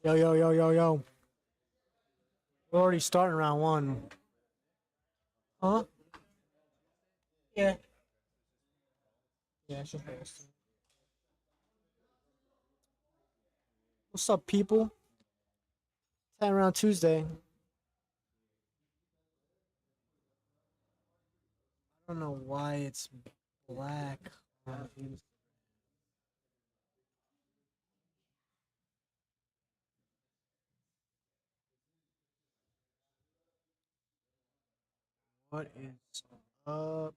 Yo, yo, yo, yo, yo. We're already starting round one. Huh? Yeah. Yeah, it's just first. What's up, people? 10 round Tuesday. I don't know why it's black. What is up?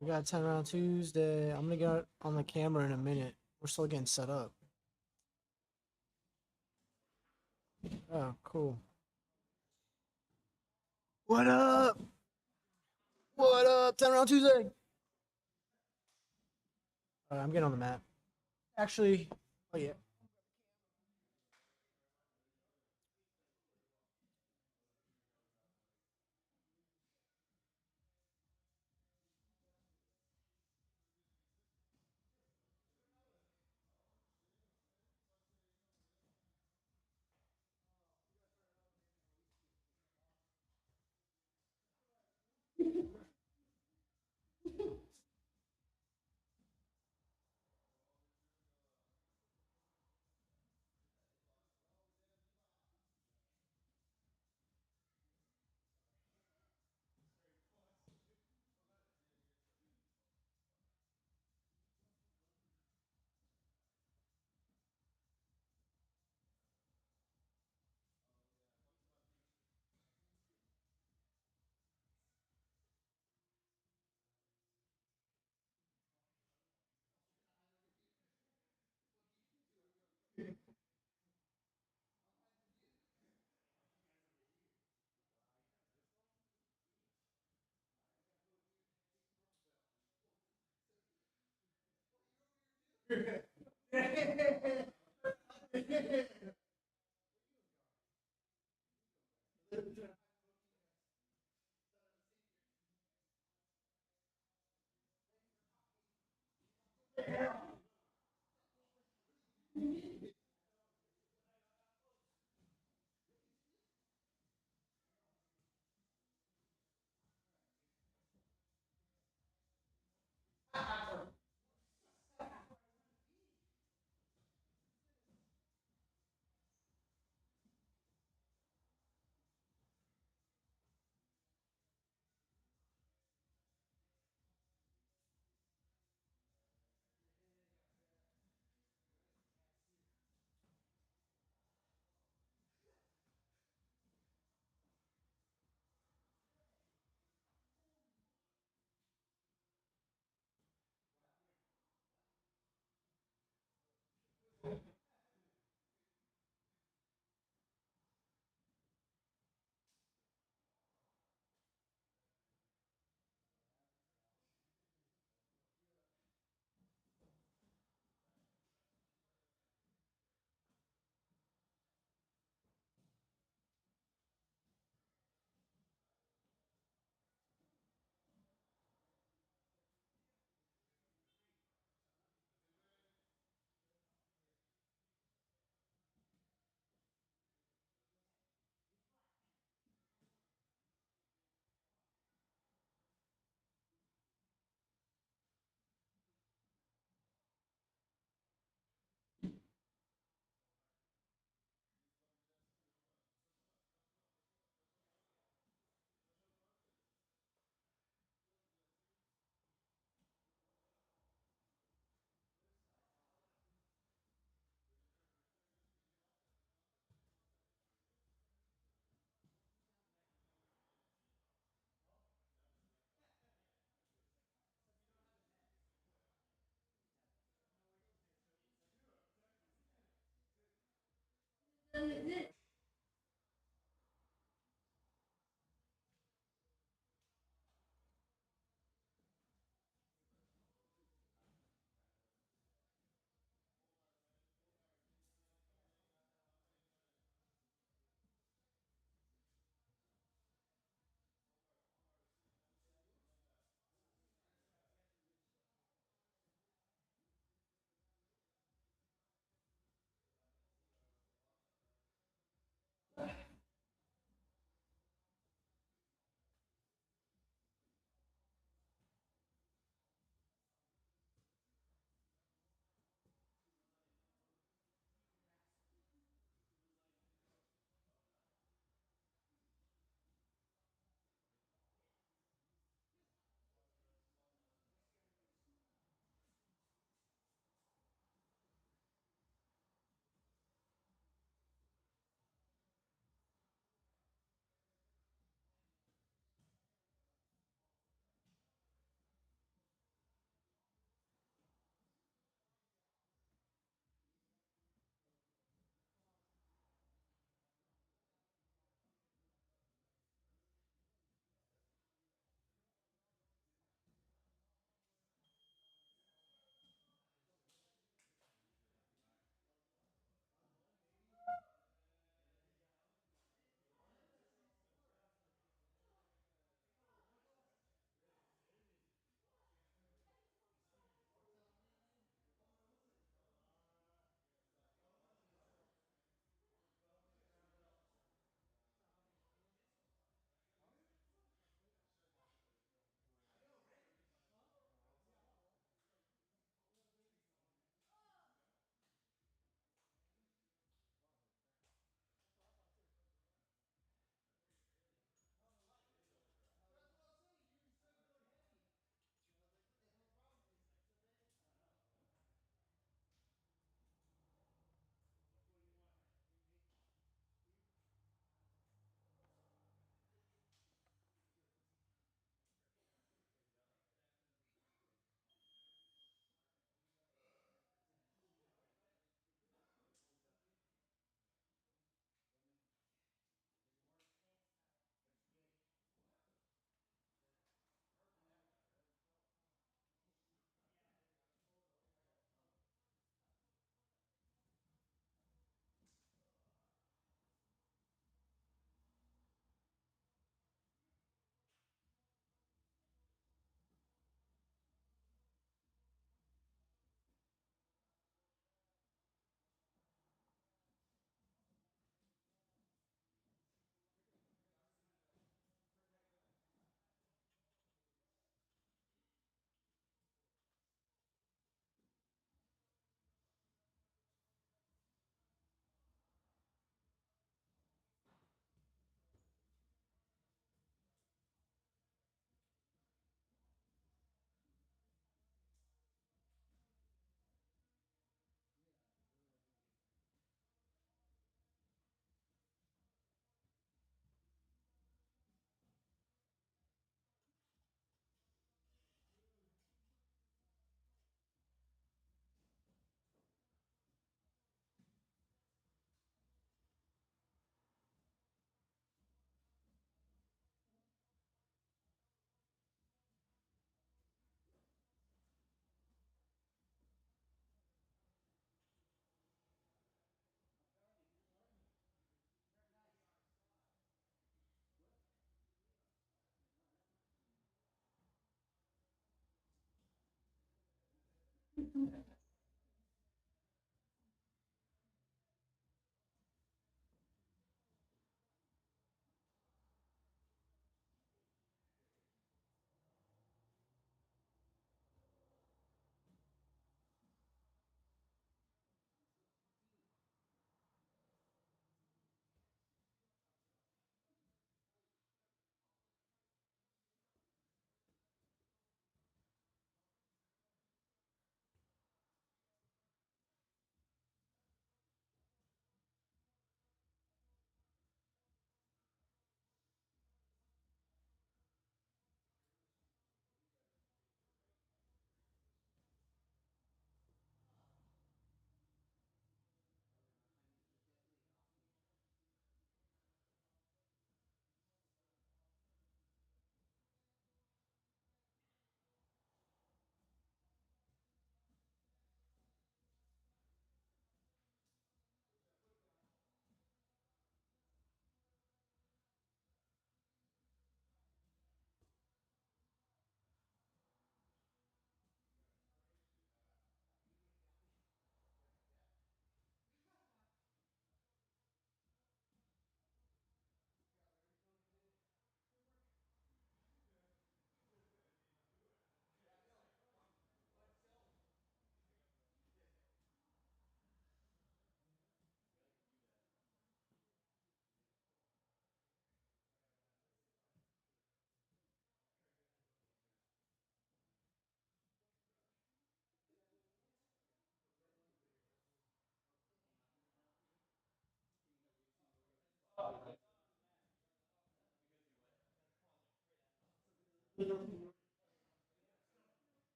We got 10 round Tuesday. I'm gonna get on the camera in a minute. We're still getting set up. Oh, cool. What up? What up? 10 round Tuesday. I'm getting on the map. Actually, oh yeah.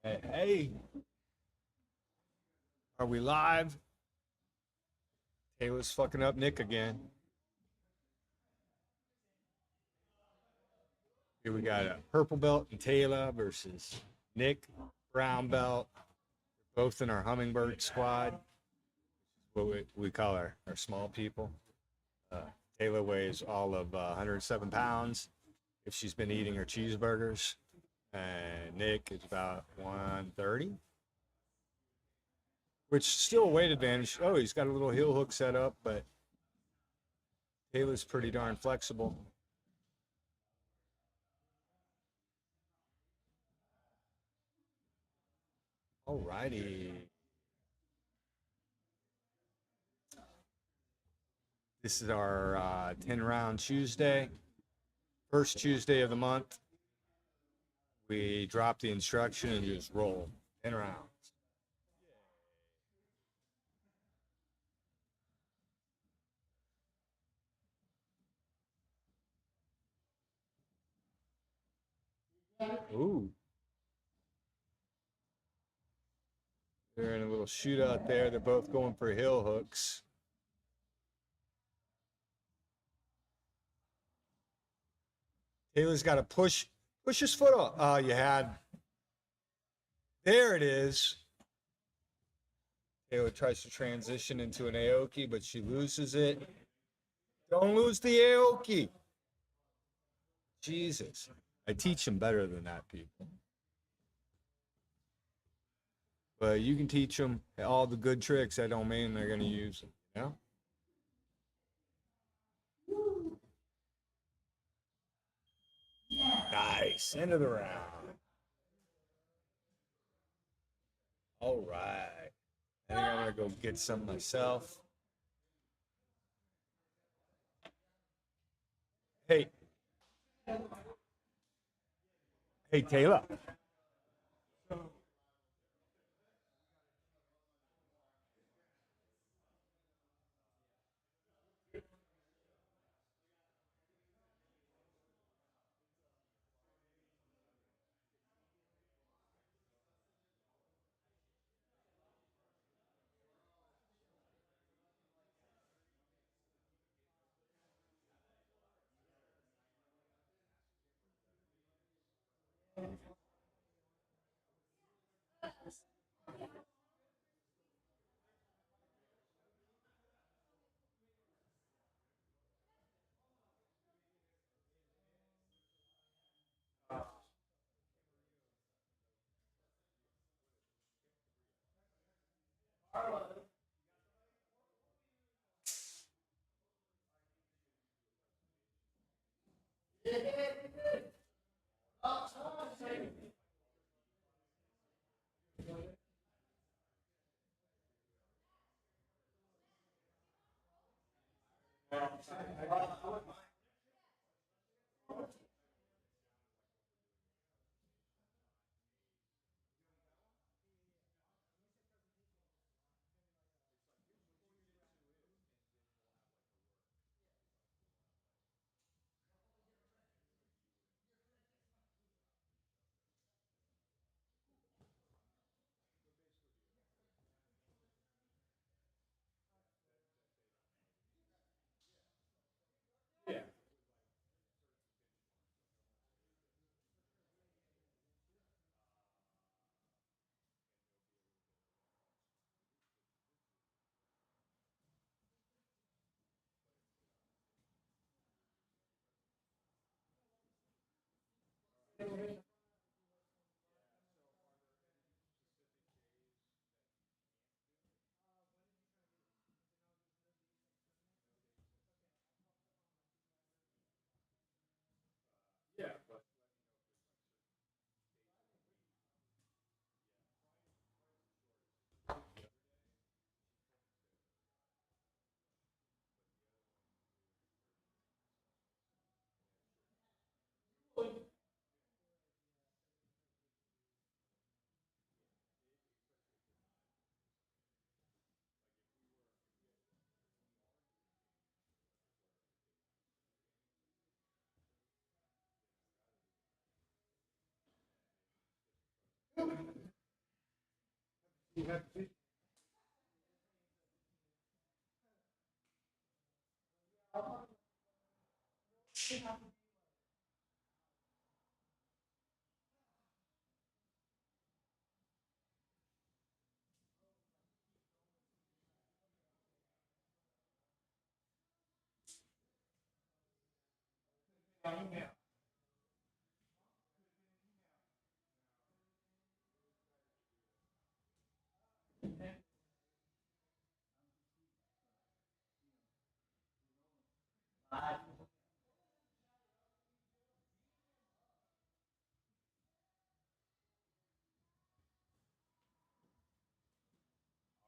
Hey, hey, are we live? Taylor's fucking up Nick again. Here we got a purple belt and Taylor versus Nick, brown belt. Both in our hummingbird squad, what we call our small people. Uh, Taylor weighs all of 107 pounds if she's been eating her cheeseburgers. And Nick is about 130, which is still a weight advantage. Oh, he's got a little heel hook set up, but Taylor's pretty darn flexible. Alrighty. This is our 10 round Tuesday, first Tuesday of the month. We drop the instruction and just roll 10 rounds. Ooh. They're in a little shootout there. They're both going for heel hooks. Taylor's got to push his foot off. Oh, you had. There it is. Taylor tries to transition into an Aoki, but she loses it. Don't lose the Aoki. Jesus. I teach them better than that, people. But you can teach them all the good tricks. That don't mean they're going to use them, you know? Nice. End of the round. All right. I think I'm going to go get some myself. Hey. Hey, Taylor.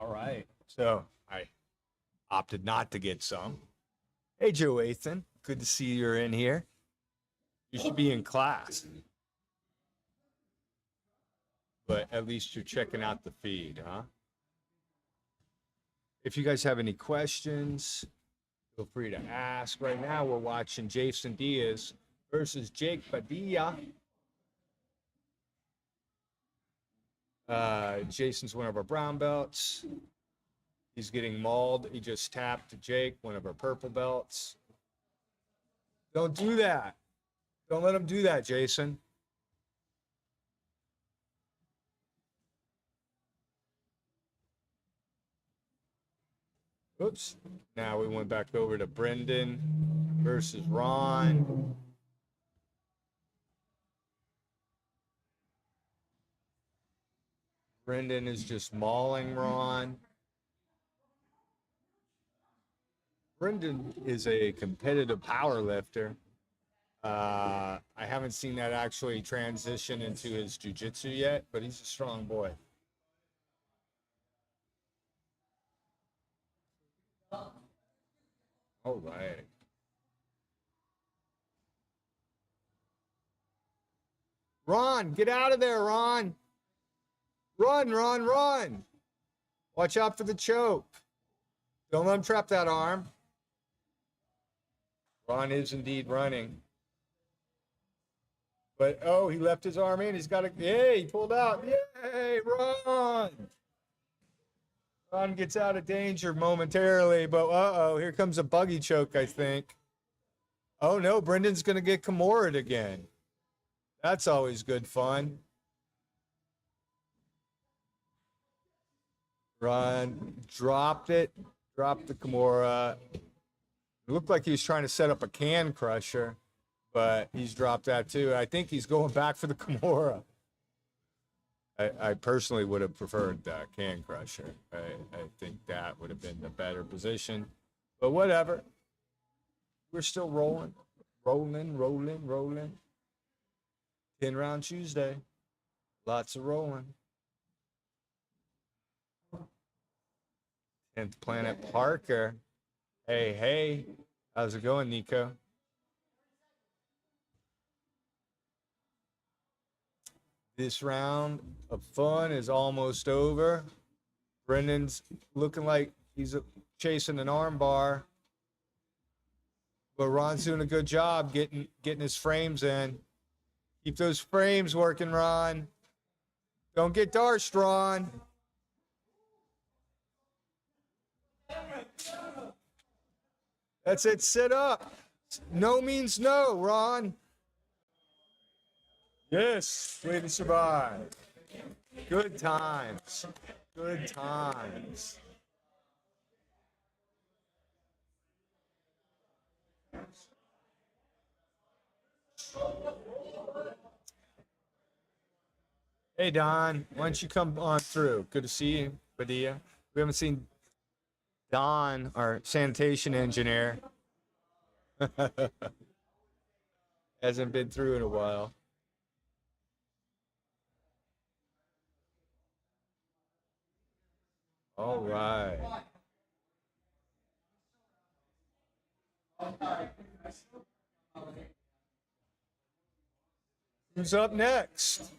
All right. So I opted not to get some. Hey, Joe Ethan. Good to see you're in here. You should be in class, but at least you're checking out the feed, huh? If you guys have any questions, feel free to ask. Right now, we're watching Jason Diaz versus Jake Padilla. Jason's one of our brown belts. He's getting mauled. He just tapped Jake, one of our purple belts. Don't do that. Don't let him do that, Jason. Oops. Now we went back over to Brendan versus Ron. Brendan is just mauling Ron. Brendan is a competitive power lifter. I haven't seen that actually transition into his jiu-jitsu yet, but he's a strong boy. All right. Ron, get out of there, Ron. Run, Ron, run. Watch out for the choke. Don't let him trap that arm. Ron is indeed running. But, oh, he left his arm in. He's got to, hey, he pulled out. Yay, Ron. Ron gets out of danger momentarily, but uh-oh, here comes a buggy choke, I think. Oh, no, Brendan's going to get Kimura'd again. That's always good fun. Run, dropped it, dropped the Kimura. It looked like he was trying to set up a can crusher, but he's dropped that too. I think he's going back for the Kimura. I personally would have preferred the can crusher. I think that would have been the better position, but whatever. We're still rolling, rolling. 10-round Tuesday. Lots of rolling. 10th Planet Parker. Hey. How's it going, Nico? This round of fun is almost over. Brendan's looking like he's chasing an arm bar. But Ron's doing a good job getting his frames in. Keep those frames working, Ron. Don't get darced, Ron. That's it. Sit up. No means no, Ron. Yes, way to survive. Good times. Good times. Hey, Don, why don't you come on through? Good to see you, Badia. We haven't seen Don, our sanitation engineer. Hasn't been through in a while. All right. Who's up next?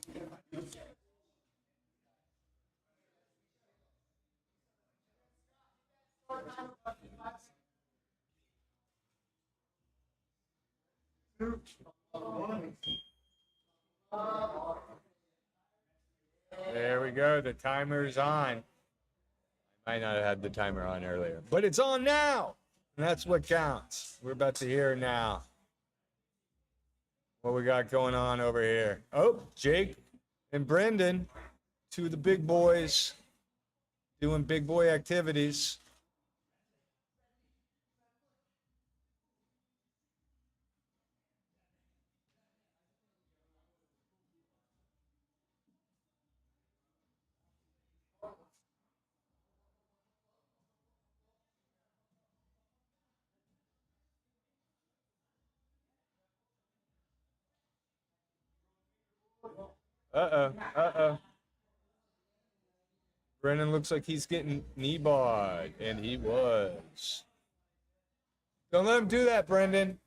There we go. The timer's on. I might not have had the timer on earlier, but it's on now. And that's what counts. We're about to hear now what we got going on over here. Oh, Jake and Brendan, two of the big boys doing big boy activities. Uh-oh. Brendan looks like he's getting knee-barred, and he was. Don't let him do that, Brendan.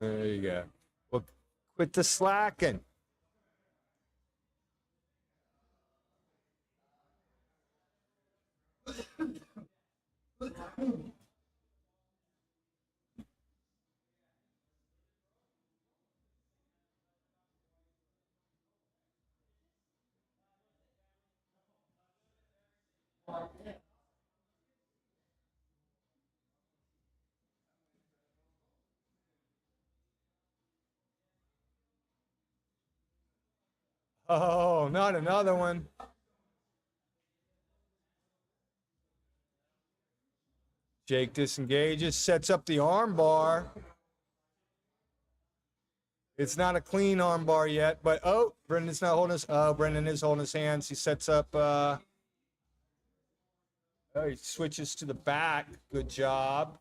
There you go. Well, quit the slacking. Oh, not another one. Jake disengages, sets up the arm bar. It's not a clean arm bar yet, but oh, Brendan's not holding his. Oh, Brendan is holding his hands. He sets up. Oh, he switches to the back. Good job.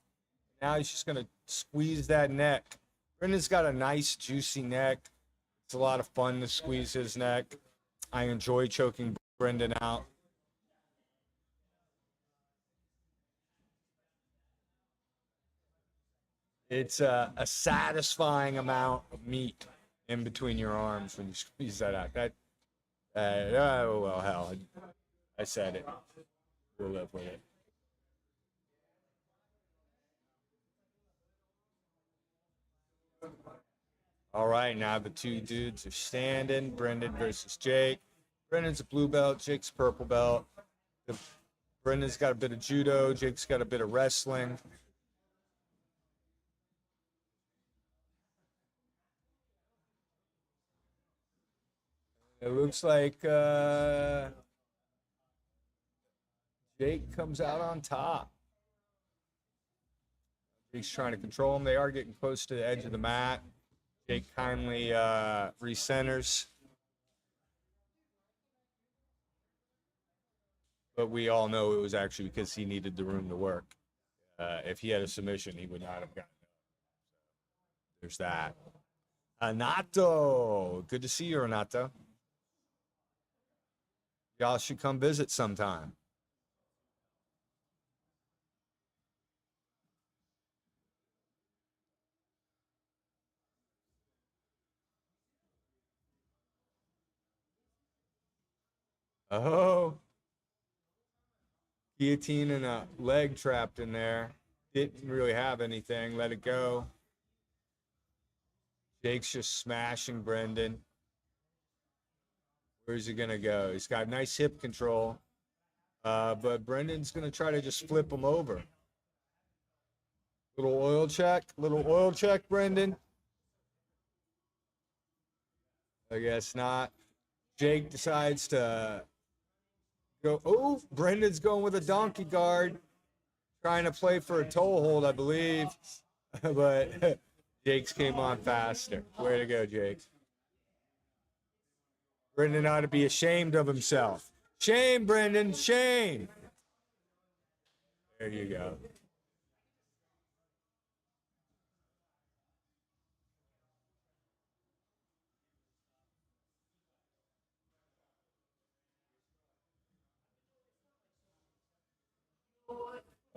Now he's just gonna squeeze that neck. Brendan's got a nice, juicy neck. It's a lot of fun to squeeze his neck. I enjoy choking Brendan out. It's a satisfying amount of meat in between your arms when you squeeze that out. Oh, well, hell. I said it. We'll live with it. All right, now the two dudes are standing. Brendan versus Jake. Brendan's a blue belt. Jake's a purple belt. Brendan's got a bit of judo. Jake's got a bit of wrestling. It looks like Jake comes out on top. Jake's trying to control him. They are getting close to the edge of the mat. Jake kindly recenters. But we all know it was actually because he needed the room to work. If he had a submission, he would not have gotten it. There's that. Anato. Good to see you, Anato. Y'all should come visit sometime. Oh. Guillotine and a leg trapped in there. Didn't really have anything. Let it go. Jake's just smashing Brendan. Where's he going to go? He's got nice hip control. But Brendan's going to try to just flip him over. Little oil check, Brendan. I guess not. Jake decides to go. Oh, Brendan's going with a donkey guard. Trying to play for a toe hold, I believe. But Jake's came on faster. Way to go, Jake. Brendan ought to be ashamed of himself. Shame, Brendan, shame. There you go.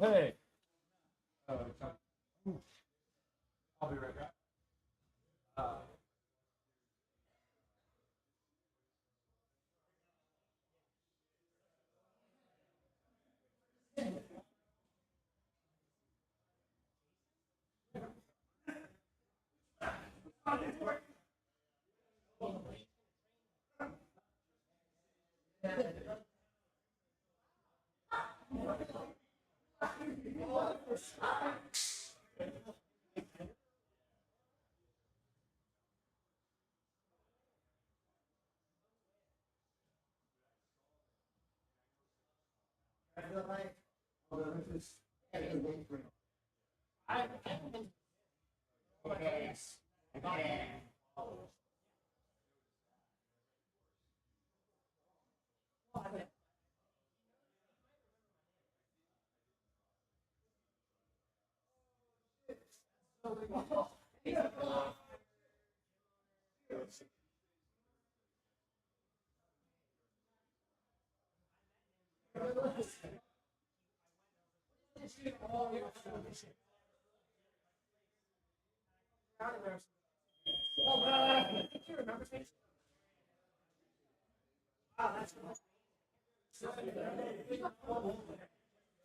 Hey. I'll be right back.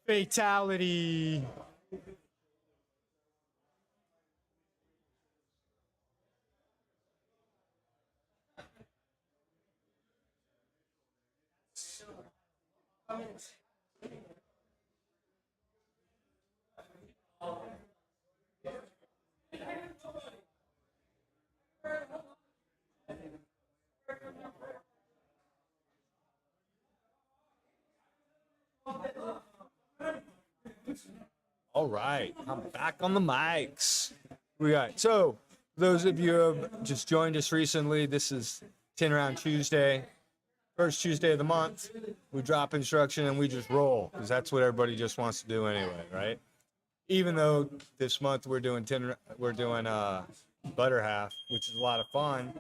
Fatality. All right, I'm back on the mics. We got so those of you who have just joined us recently, this is 10 round Tuesday, first Tuesday of the month. We drop instruction and we just roll because that's what everybody just wants to do anyway, right? Even though this month we're doing butter half, which is a lot of fun.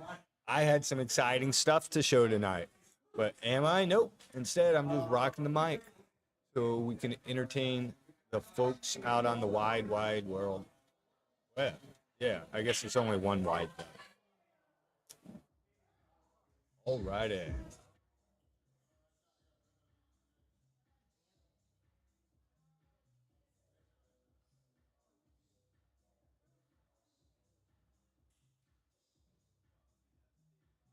I had some exciting stuff to show tonight, but am I? Nope. Instead, I'm just rocking the mic so we can entertain the folks out on the wide world. Well, yeah, I guess it's only one wide thing. All righty.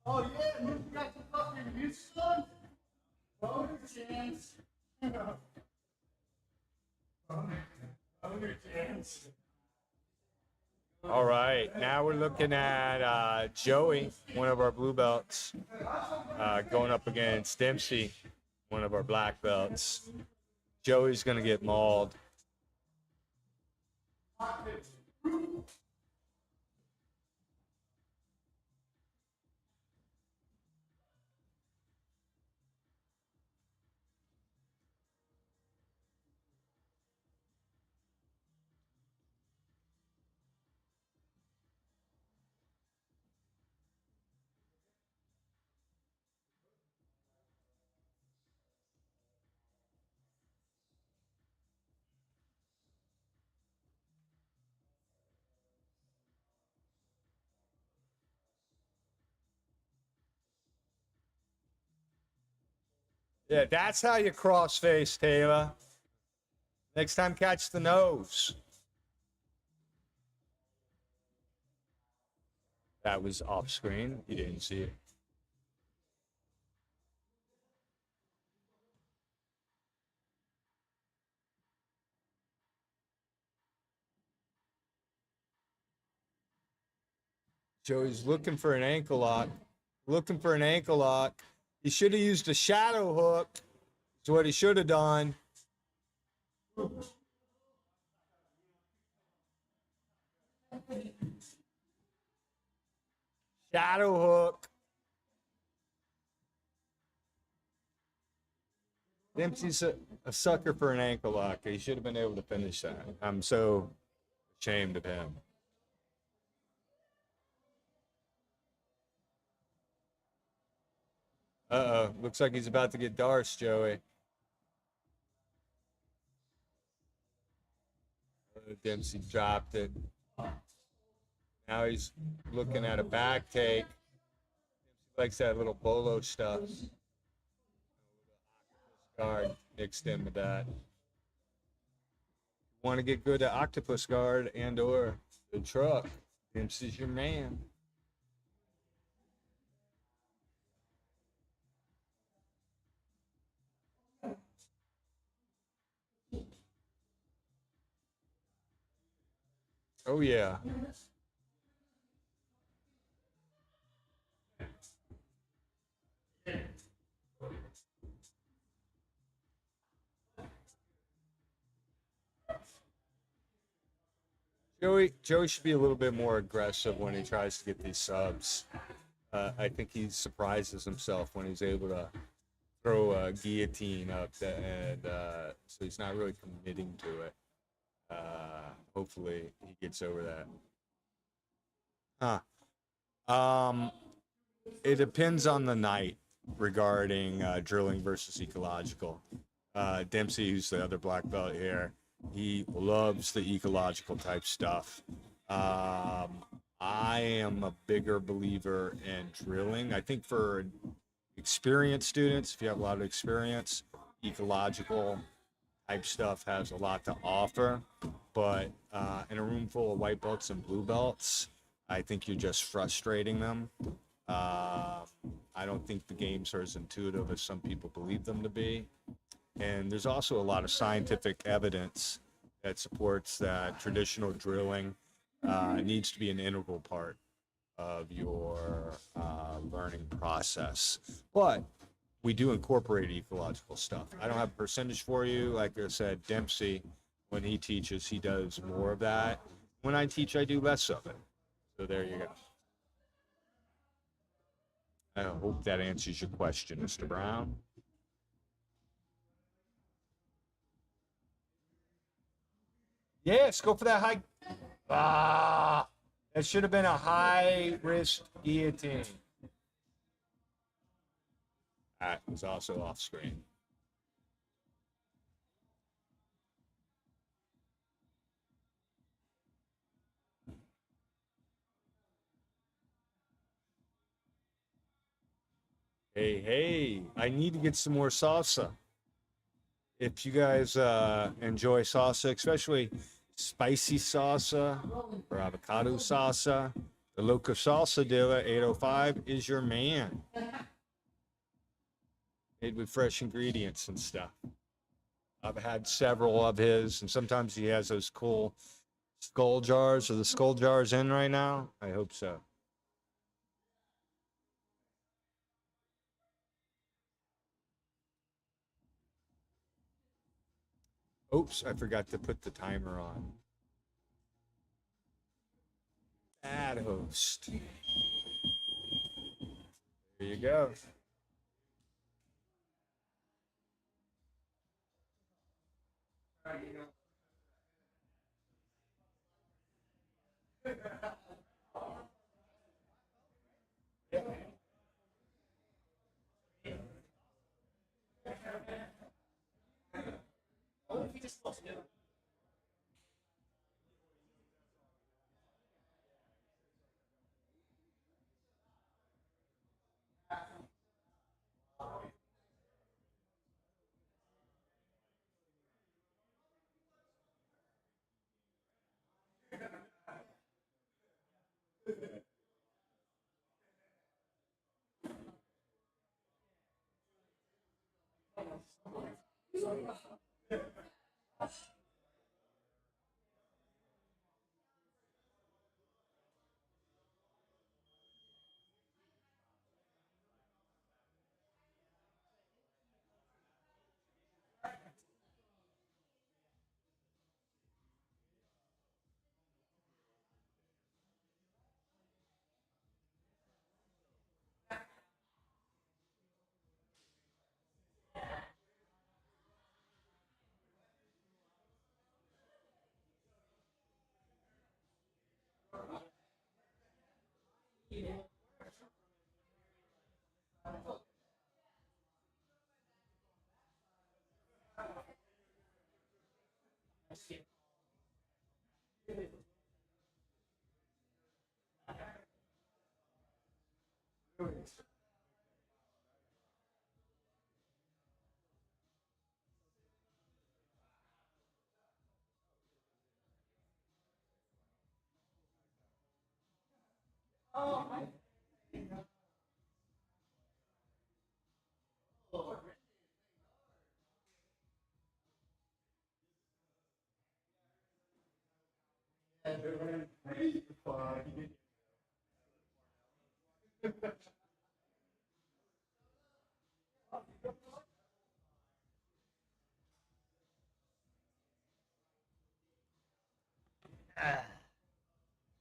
Oh yeah, you got to fucking use son. Bonus chance. Bonus chance. All right, now we're looking at Joey, one of our blue belts, going up against Dempsey, one of our black belts. Joey's going to get mauled. Yeah, that's how you cross face, Taylor. Next time, catch the nose. That was off screen. You didn't see it. Joey's looking for an ankle lock. Looking for an ankle lock. He should have used a shadow hook. That's what he should have done. Shadow hook. Dempsey's a sucker for an ankle lock. He should have been able to finish that. I'm so ashamed of him. Uh-oh. Looks like he's about to get Darce, Joey. Dempsey dropped it. Now he's looking at a back take. Dempsey likes that little bolo stuff. Guard mixed in with that. Want to get good at octopus guard and or the truck. Dempsey's your man. Oh yeah. Joey should be a little bit more aggressive when he tries to get these subs. I think he surprises himself when he's able to throw a guillotine up, and so he's not really committing to it. Hopefully, he gets over that. Huh. It depends on the night regarding drilling versus ecological. Dempsey, who's the other black belt here, he loves the ecological type stuff. I am a bigger believer in drilling. I think for experienced students, if you have a lot of experience, ecological type stuff has a lot to offer. But in a room full of white belts and blue belts, I think you're just frustrating them. I don't think the games are as intuitive as some people believe them to be. And there's also a lot of scientific evidence that supports that traditional drilling needs to be an integral part of your learning process. But we do incorporate ecological stuff. I don't have a percentage for you. Like I said, Dempsey, when he teaches, he does more of that. When I teach, I do less of it. So there you go. I hope that answers your question, Mr. Brown. Yes, go for that high. Ah, that should have been a high risk guillotine. That was also off screen. Hey, I need to get some more salsa. If you guys enjoy salsa, especially spicy salsa or avocado salsa, the local salsa dealer 805 is your man. Made with fresh ingredients and stuff. I've had several of his, and sometimes he has those cool skull jars. Are the skull jars in right now? I hope so. Oops, I forgot to put the timer on. Add host. There you go.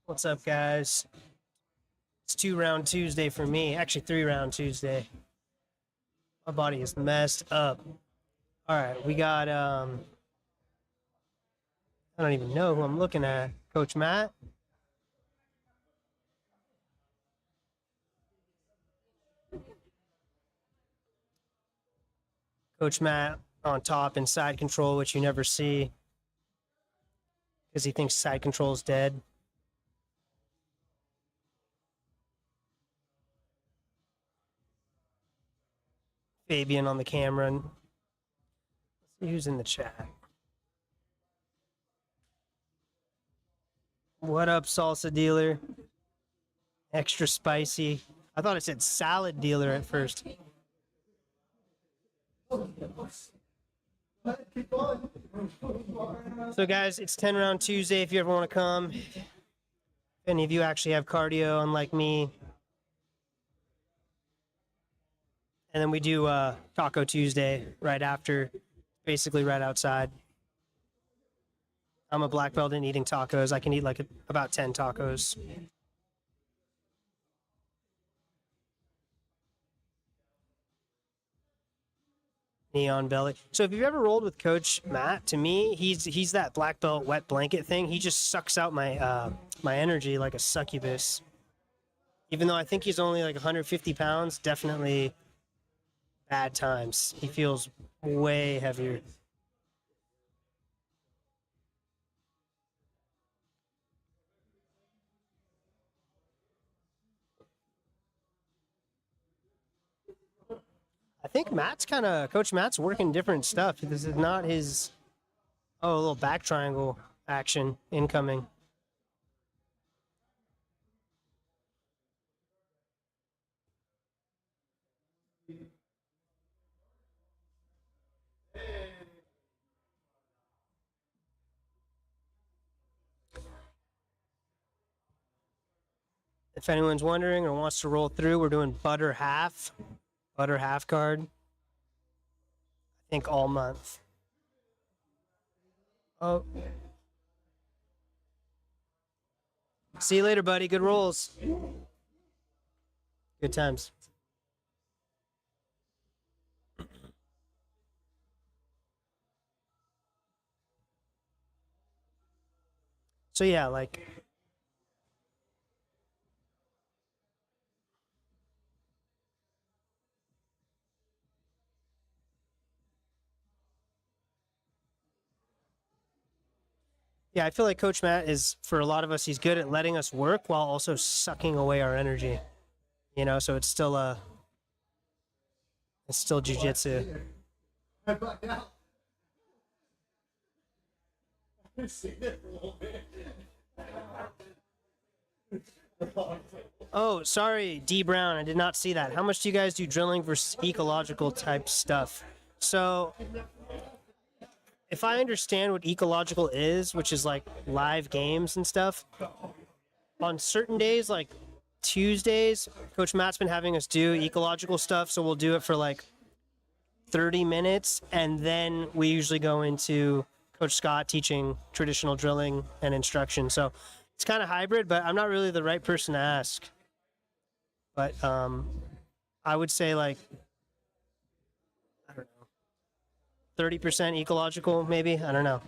What's up, guys? It's 2-round Tuesday for me. Actually, 3-round Tuesday. My body is messed up. All right, we got I don't even know who I'm looking at. Coach Matt. Coach Matt on top in side control, which you never see because he thinks side control is dead. Fabian on the camera. And let's see who's in the chat. What up, salsa dealer? Extra spicy. I thought it said salad dealer at first. So, guys, it's 10-round Tuesday if you ever want to come. If any of you actually have cardio, unlike me. And then we do Taco Tuesday right after, basically right outside. I'm a black belt in eating tacos. I can eat like about 10 tacos. Neon belly. So if you've ever rolled with Coach Matt, to me, he's that black belt wet blanket thing. He just sucks out my my energy like a succubus. Even though I think he's only like 150 pounds, definitely bad times. He feels way heavier. I think Coach Matt's working different stuff. This is not his, a little back triangle action incoming. If anyone's wondering or wants to roll through, we're doing butter half card. I think all month. Oh. See you later, buddy. Good rolls. Good times. So yeah, like yeah, I feel like Coach Matt is, for a lot of us, he's good at letting us work while also sucking away our energy. You know, so it's still jujitsu. Oh, sorry, D Brown, I did not see that. How much do you guys do drilling versus ecological type stuff? So, if I understand what ecological is, which is like live games and stuff, on certain days, like Tuesdays, Coach Matt's been having us do ecological stuff, so we'll do it for like 30 minutes, and then we usually go into Coach Scott teaching traditional drilling and instruction. So it's kind of hybrid, but I'm not really the right person to ask. But I would say like, I don't know, 30% ecological, maybe. I don't know.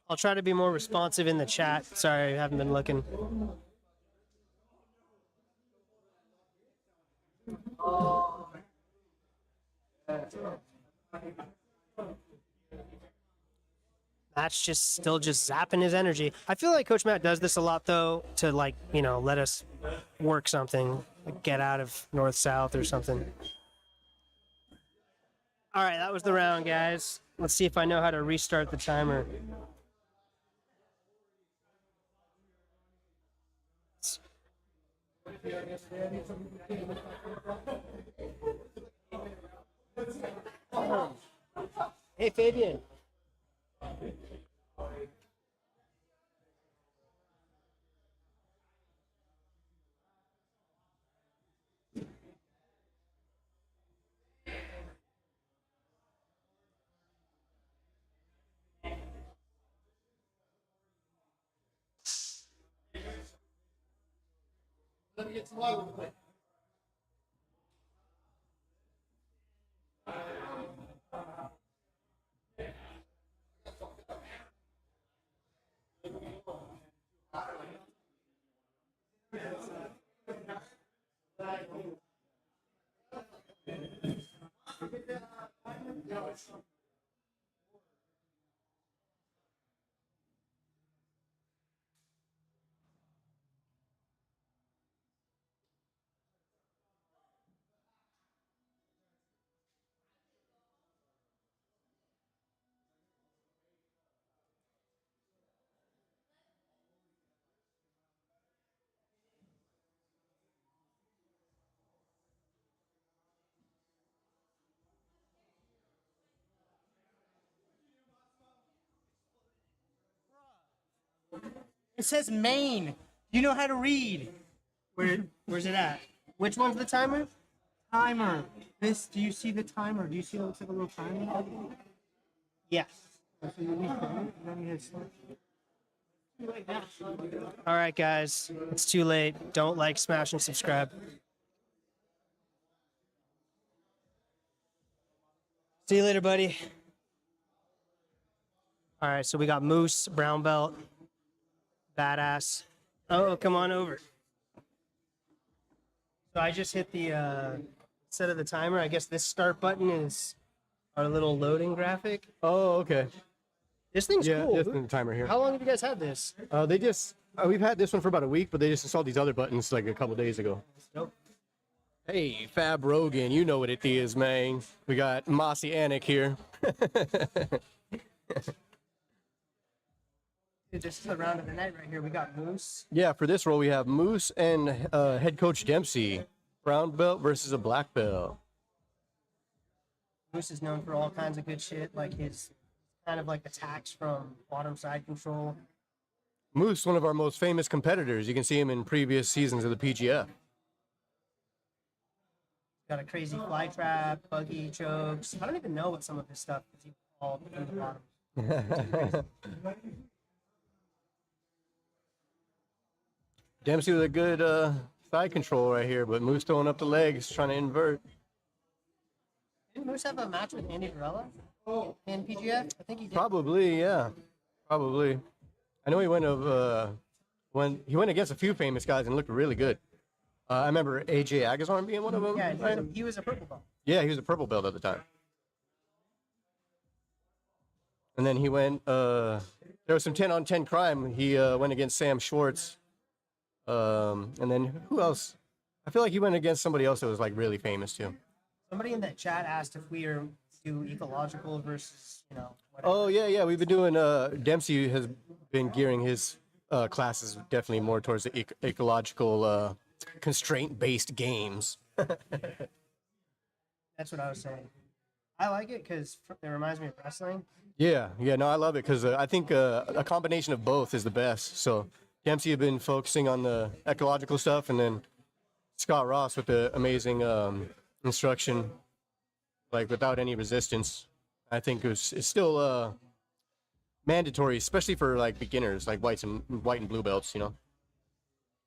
I'll try to be more responsive in the chat. Sorry, I haven't been looking. Matt's just still just zapping his energy. I feel like Coach Matt does this a lot though, to like, you know, let us work something, like get out of north south or something. All right, that was the round, guys. Let's see if I know how to restart the timer. Hey, Fabian. Let me get some water real quick. It says Maine. You know how to read. Where's it at? Which one's the timer? Timer. This. Do you see the timer? Do you see it looks like a little timer? Yes. All right, guys. It's too late. Don't like, smash, and subscribe. See you later, buddy. All right, so we got Moose, brown belt, badass. Oh, come on over. So I just hit the set of the timer. I guess this start button is our little loading graphic. Oh, okay. This thing's cool. Just the timer here. How long have you guys had this? We've had this one for about a week, but they just installed these other buttons like a couple days ago. Nope. Hey, Fab Rogan, you know what it is, man. We got Mossy Anik here. Dude, this is the round of the night right here. We got Moose. Yeah, for this role we have Moose and head coach Dempsey. brown belt versus a black belt. Moose is known for all kinds of good shit, like his kind of like attacks from bottom side control. Moose, one of our most famous competitors. You can see him in previous seasons of the PGF. Got a crazy fly trap, buggy chokes. I don't even know what some of his stuff is all from the bottom. Dempsey with a good side control right here, but Moose throwing up the legs, trying to invert. Didn't Moose have a match with Andy Varela in PGF? I think he did. Probably, yeah. Probably. I know he went against a few famous guys and looked really good. I remember AJ Agazarm being one of them. Yeah, right? he was a purple belt. Yeah, he was a purple belt at the time. And then he went, there was some 10-on-10 crime. He went against Sam Schwartz. And then who else? I feel like he went against somebody else that was like really famous too. Somebody in that chat asked if we are do ecological versus, whatever. Oh, yeah. We've been doing, Dempsey has been gearing his classes definitely more towards the ecological, constraint-based games. That's what I was saying. I like it because it reminds me of wrestling. Yeah, no, I love it because I think a combination of both is the best. So Dempsey had been focusing on the ecological stuff, and then Scott Ross with the amazing instruction, like without any resistance. I think it's still mandatory, especially for like beginners, like white and blue belts.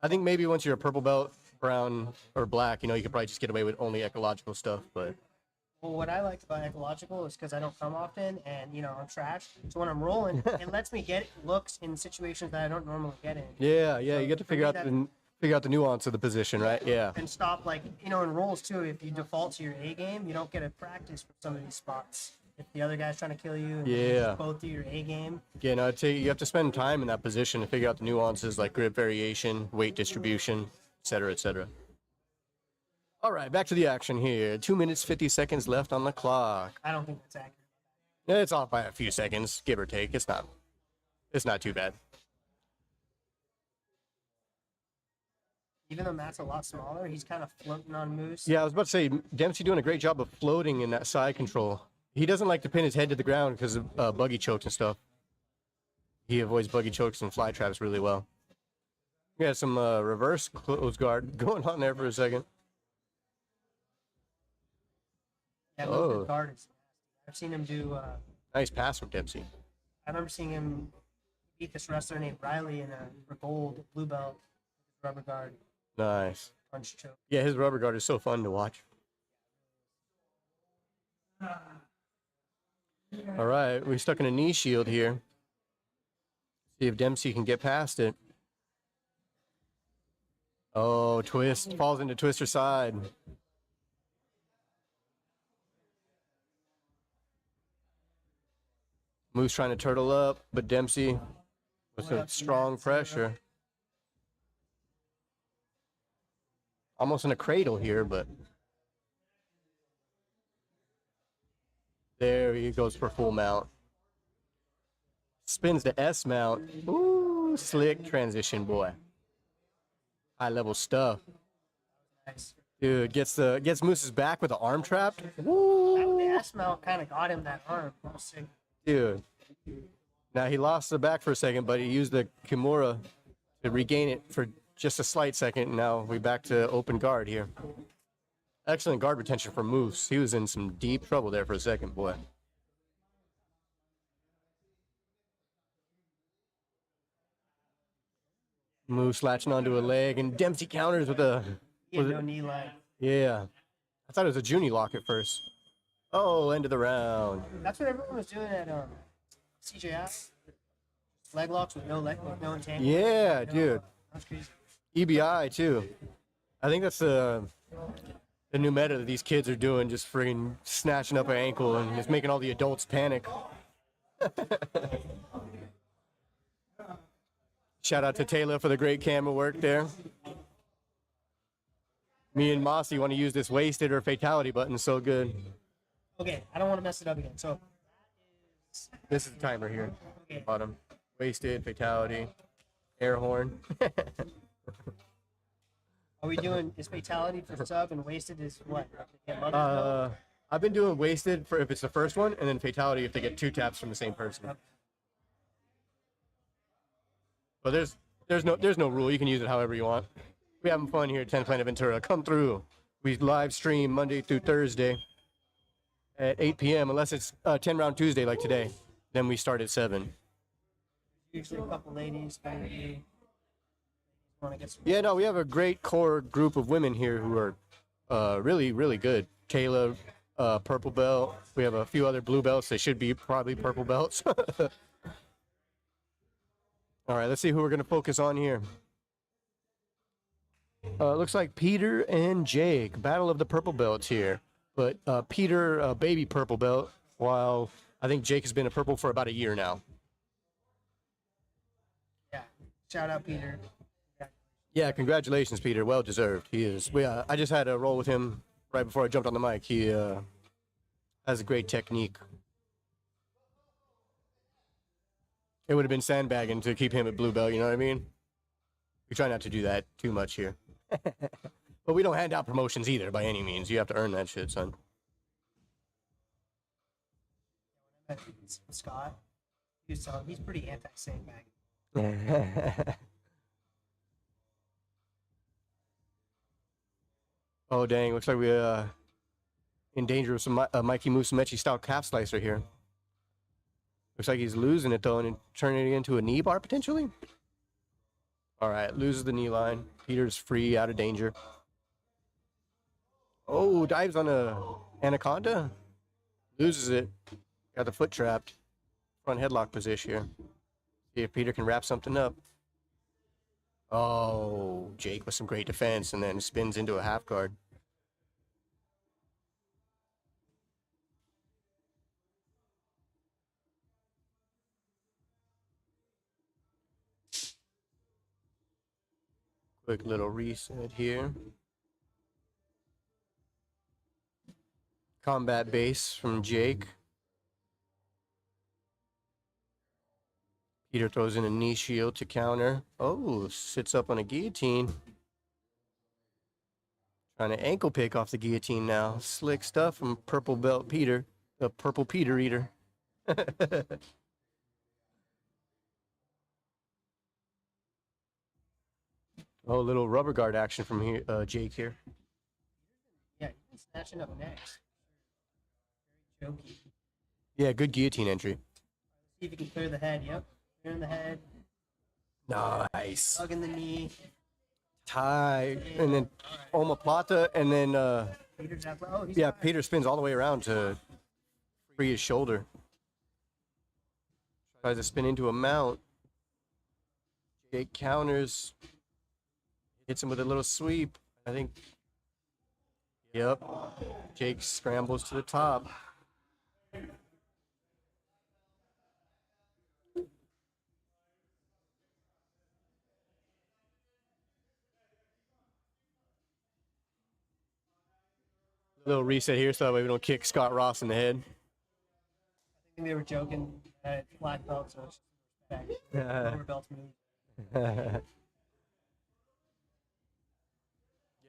I think maybe once you're a purple belt, brown or black, you could probably just get away with only ecological stuff. But Well, what I like about ecological is because I don't come often, and I'm trash. So when I'm rolling, it lets me get looks in situations that I don't normally get in. yeah, you get to figure out the nuance of the position, right? Yeah. And stop in rolls too. If you default to your A game, you don't get a practice for some of these spots. If the other guy's trying to kill you, and you Yeah. just both do your A game. Yeah, no, I'd say you have to spend time in that position to figure out the nuances like grip variation, weight distribution, et cetera, et cetera. All right, back to the action here. 2 minutes, 50 seconds left on the clock. I don't think that's accurate. Yeah, it's off by a few seconds, give or take. It's not too bad. Even though Matt's a lot smaller, he's kind of floating on Moose. Yeah, I was about to say, Dempsey doing a great job of floating in that side control. He doesn't like to pin his head to the ground because of buggy chokes and stuff. He avoids buggy chokes and fly traps really well. We had some reverse close guard going on there for a second. Yeah, Oh. his guard is nasty. I've seen him do. Nice pass from Dempsey. I remember seeing him beat this wrestler named Riley in a gold blue belt rubber guard Nice. punch choke. Yeah, his rubber guard is so fun to watch. All right, we're stuck in a knee shield here. See if Dempsey can get past it. Oh, twist. Falls into twister side. Moose trying to turtle up, but Dempsey with some strong pressure. Almost in a cradle here, but there he goes for full mount. Spins the S mount. Ooh, slick transition, boy. High level stuff. Nice. Dude, gets Moose's back with the arm trap. That Woo! the ass mount kind of got him that arm. That was sick. Dude. Now he lost the back for a second, but he used the Kimura to regain it for just a slight second. Now we back to open guard here. Excellent guard retention for Moose. He was in some deep trouble there for a second, boy. Moose latching onto a leg, and Dempsey counters with a... He had no knee line. Yeah. I thought it was a Junie lock at first. Oh, end of the round. That's what everyone was doing at CJS. Leg locks with no entanglement. Yeah, dude. That's crazy. EBI, too. I think that's the new meta that these kids are doing, just friggin' snatching up an ankle and just making all the adults panic. Shout out to Taylor for the great camera work there. Me and Mossy want to use this wasted or fatality button so good. Okay, I don't want to mess it up again. So This is the timer here. Okay. Bottom. Wasted, fatality, air horn. Are we doing is fatality for sub and wasted is what? Get mother's milk? I've been doing wasted for if it's the first one, and then fatality if they get 2 taps from the same person. But there's no rule. You can use it however you want. We having fun here at 10 Planet Ventura. Come through. We live stream Monday through Thursday at 8 p.m. unless it's 10 round Tuesday like today. Then we start at 7. Usually a couple ladies, maybe. Want to get some? Yeah, no, we have a great core group of women here who are really, really good. Kayla, purple belt. We have a few other blue belts. They should be probably purple belts. All right, let's see who we're going to focus on here. Looks like Peter and Jake, battle of the purple belts here. But Peter, baby purple belt, while I think Jake has been a purple for about a year now. Yeah. Shout out Peter. Yeah, congratulations, Peter. Well deserved. He is. I just had a roll with him right before I jumped on the mic. He has a great technique. It would have been sandbagging to keep him at blue belt, you know what I mean? We try not to do that too much here. But we don't hand out promotions either by any means. You have to earn that shit, son. Scott, he's pretty anti-sandbag. Oh, dang. Looks like we're in danger of some Mikey Musumeci style calf slicer here. Looks like he's losing it, though, and turning it into a knee bar, potentially. All right, loses the knee line. Peter's free, out of danger. Oh, dives on a anaconda. Loses it. Got the foot trapped. Front headlock position here. See if Peter can wrap something up. Oh, Jake with some great defense, and then spins into a half guard. Quick little reset here. Combat base from Jake. Peter throws in a knee shield to counter. Oh, sits up on a guillotine. Trying to ankle pick off the guillotine now. Slick stuff from purple belt Peter. The purple Peter eater. Oh, little rubber guard action from here, Jake here. Yeah, he's snatching up next. Very jokey. Yeah, good guillotine entry. See if he can clear the head. Yep, clearing the head. Nice. Hugging the knee. Tie, and then omoplata, and then Peter's out. Oh, he's yeah, fine. Peter spins all the way around to free his shoulder. Tries to spin into a mount. Jake counters. Hits him with a little sweep. I think. Yep. Jake scrambles to the top. Little reset here so that way we don't kick Scott Ross in the head. I think they were joking at black belt, so it's lower belt move.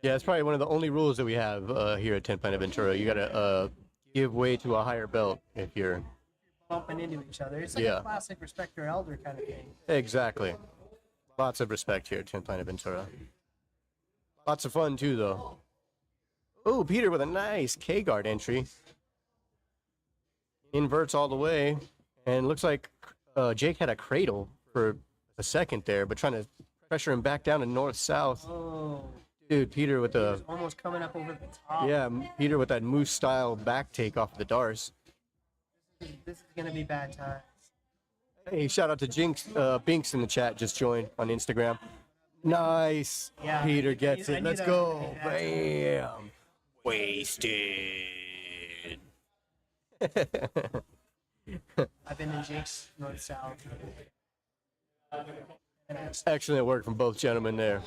Yeah, it's probably one of the only rules that we have here at 10 Planet Ventura. You gotta give way to a higher belt if you're Bumping into each other. It's like Yeah. a classic respect your elder kind of thing. exactly. Lots of respect here at 10 Planet Ventura. Lots of fun too, though. Oh, Peter with a nice K-guard entry. Inverts all the way, and looks like Jake had a cradle for a second there, but trying to pressure him back down to north-south. Oh, Dude, Peter with the he's almost coming up over the top. yeah, Peter with that moose style back take off the Dars. This is gonna be bad times. Hey, shout out to Jinx, Binks in the chat, just joined on Instagram. Nice. Yeah, Peter gets I it. knew Let's that go. was gonna be Bam. Wasted. I've been in Jake's north south. Excellent work from both gentlemen there.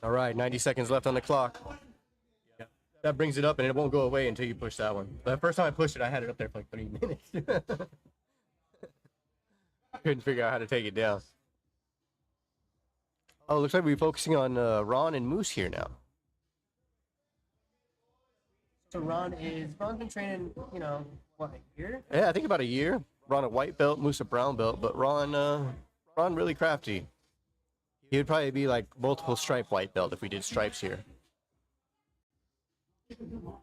All right, 90 seconds left on the clock. That brings it up, and it won't go away until you push that one. The first time I pushed it, I had it up there for like 3 minutes. Couldn't figure out how to take it down. Oh, looks like we're focusing on Ron and Moose here now. So Ron's been training, what, a year? Yeah, I think about a year. Ron a white belt, Moose a brown belt, but Ron really crafty. He would probably be like multiple stripe white belt if we did stripes here.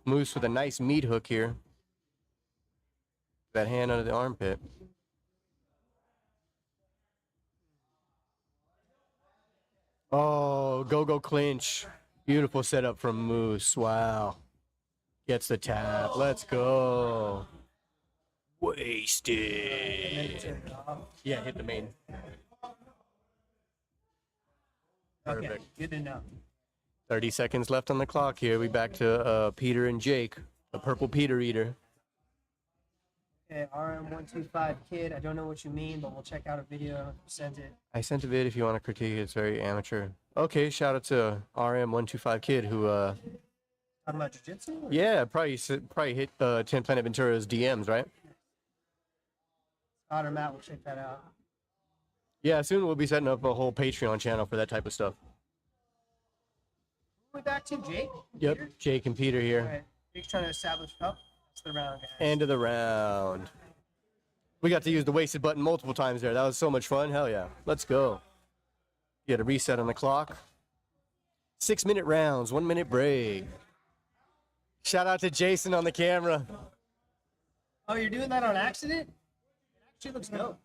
Moose with a nice meat hook here. That hand under the armpit. Oh, go clinch. Beautiful setup from Moose. Wow. Gets the tap. Let's go. Wasted. Yeah, hit the main. Okay, Perfect. good to know. 30 seconds left on the clock here. We back to Peter and Jake, the purple Peter eater. Okay, RM125 kid. I don't know what you mean, but we'll check out a video. Send it. I sent a vid if you want to critique it. It's very amateur. Okay, shout out to RM125 kid who, Talking about jiu-jitsu? yeah, probably hit 10 Planet Ventura's DMs, right? Scott or Matt will check that out. Yeah, soon we'll be setting up a whole Patreon channel for that type of stuff. We're back to Jake. Yep, Peter? Jake and Peter here. All right. Jake's trying to establish. Oh, that's the round, guys. End of the round. We got to use the wasted button multiple times there. That was so much fun. Hell yeah. Let's go. Get a reset on the clock. 6-minute rounds, 1-minute break. Shout out to Jason on the camera. Oh, you're doing that on accident? It actually looks dope.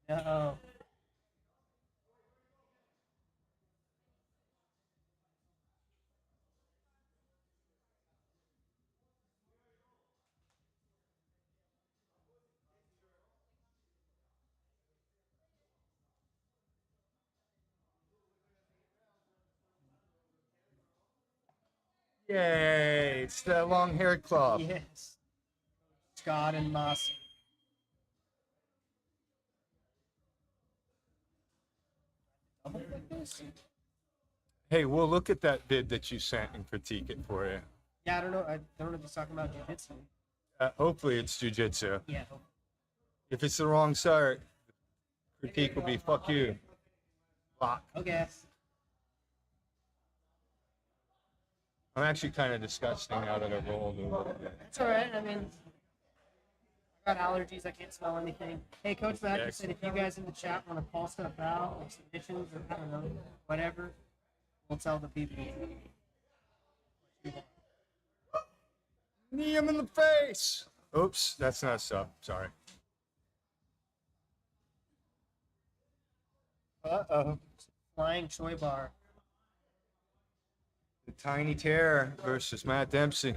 Uh-oh. Yay! It's the long-haired club. Yes. Scott and Mossy. Double like this? Hey, we'll look at that vid that you sent and critique it for you. Yeah, I don't know. I don't know if he's talking about jiu-jitsu. Hopefully it's jujitsu. Yeah. If it's the wrong start, critique will be fuck you. Lock. Okay. I'm actually kind of disgusting now that I've rolled a little bit. That's all right. I mean, I got allergies. I can't smell anything. Hey, Coach Matt just said if you guys in the chat want to call stuff out, like submissions or I don't know, whatever, we'll tell the people. Knee him in the face. Oops, that's not stuff. Sorry. Uh-oh. Flying Choi Bar. The Tiny Terror versus Matt Dempsey.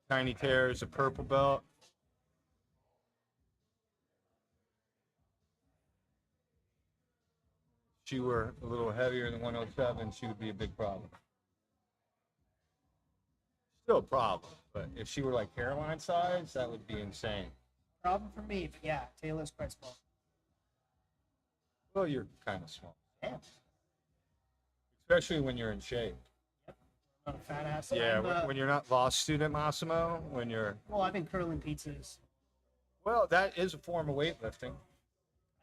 Tiny Terror is a purple belt. If she were a little heavier than 107, she would be a big problem. Still a problem, but if she were like hairline size, that would be insane. Problem for me, but yeah, Taylor's quite small. Well, you're kind of small, Yeah. especially when you're in shape. Not a fat ass. Yeah, I'm, when you're not law student, Massimo, when you're... well, I've been curling pizzas. Well, that is a form of weightlifting.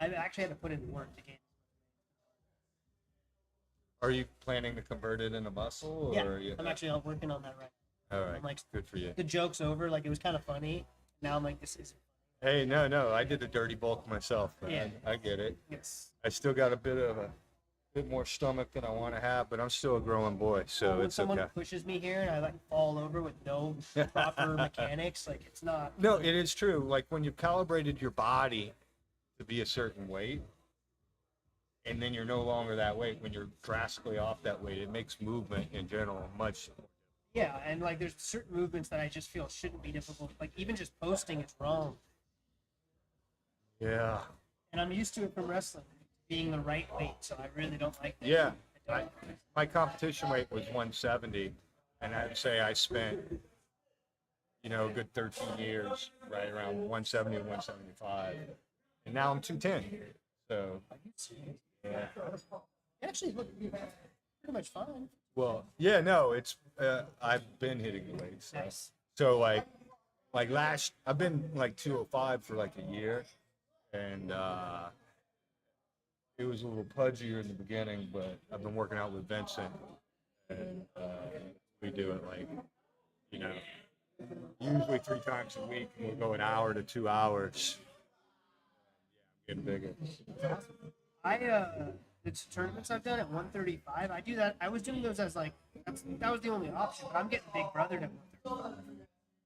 I actually had to put in work to gain. Are you planning to convert it into muscle? Or Yeah, are you... I'm actually working on that right All right, I'm like, good for you. the joke's over. Like, it was kind of funny. Now I'm like, this isn't. Hey, no, I did the dirty bulk myself. Man. Yeah. I get it. It's, I still got a bit more stomach than I want to have, but I'm still a growing boy, so when it's someone okay. pushes me here and I like fall over with no proper mechanics, like it's not. No, it is true. Like when you've calibrated your body to be a certain weight, and then you're no longer that weight, when you're drastically off that weight, it makes movement in general much. Yeah, and like there's certain movements that I just feel shouldn't be difficult. Like even just posting, it's wrong. Yeah. And I'm used to it from wrestling, being the right weight, so I really don't like that. Yeah. I don't. My competition weight was 170, and I'd say I spent, you know, a good 13 years, right around 170 and 175. And now I'm 210. So, yeah. Actually, look, pretty much fine. Well, yeah, no, it's, I've been hitting the weights. So. Nice. So like I've been like 205 for like a year, and it was a little pudgier in the beginning, but I've been working out with Vincent, and we do it like, you know, usually 3 times a week, and we'll go an hour to 2 hours. Yeah, I'm getting bigger. The tournaments I've done at 135, I do that. I was doing those as like that was the only option, but I'm getting big brothered at 135.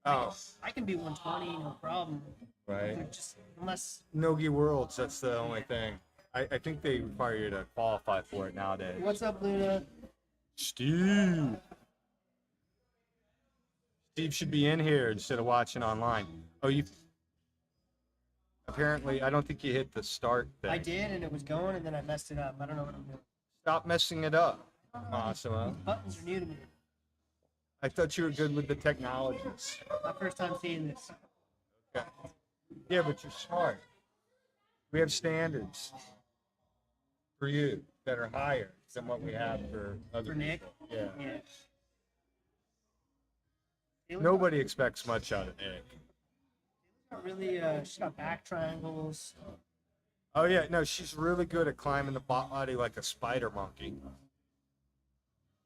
Oh, I can be 120, no problem. right. Just unless Nogi Worlds, that's the only thing. I think they require you to qualify for it nowadays. what's up, Luna? Steve. Steve should be in here instead of watching online. Oh, you. Apparently, I don't think you hit the start thing. I did, and it was going, and then I messed it up. I don't know what I'm doing. Stop messing it up. Awesome. Buttons are new to me. I thought you were good with the technologies. My first time seeing this. Okay. Yeah, but you're smart. We have standards for you that are higher than what we have for other For Nick? people. Yeah. Yeah. Nobody expects much out of Nick. Not really, she's got back triangles. Oh yeah, no, she's really good at climbing the body like a spider monkey.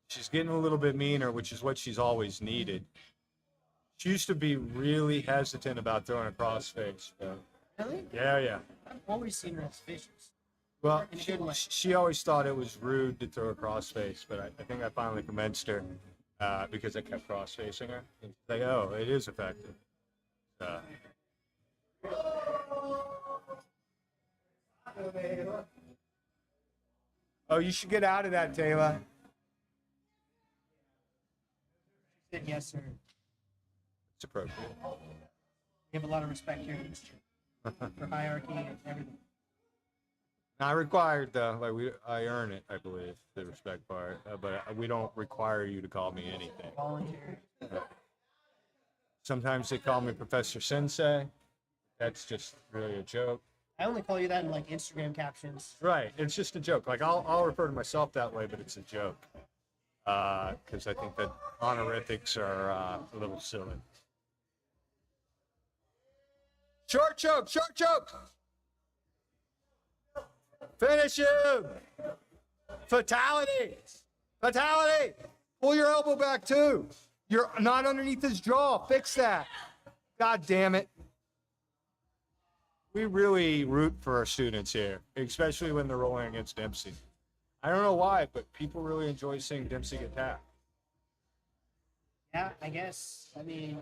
She's getting a little bit meaner, which is what she's always needed. She used to be really hesitant about throwing a crossface. But Really? yeah. I've always seen her as vicious. Well, In a good way. she always thought it was rude to throw a crossface, but I think I finally convinced her because I kept cross-facing her. And she's like, oh, it is effective. Oh, you should get out of that, Taylor. She said, yes, sir. It's appropriate. We have a lot of respect here for hierarchy and everything. Not required though. Like I earn it, I believe, the respect part. But we don't require you to call me anything. Voluntary. Sometimes they call me Professor Sensei. That's just really a joke. I only call you that in like Instagram captions. Right. It's just a joke. Like I'll refer to myself that way, but it's a joke. Because I think that honorifics are a little silly. Short choke. Finish him. Fatality. Pull your elbow back too. You're not underneath his jaw. Fix that. God damn it. We really root for our students here, especially when they're rolling against Dempsey. I don't know why, but people really enjoy seeing Dempsey get tapped. Yeah, I guess. I mean,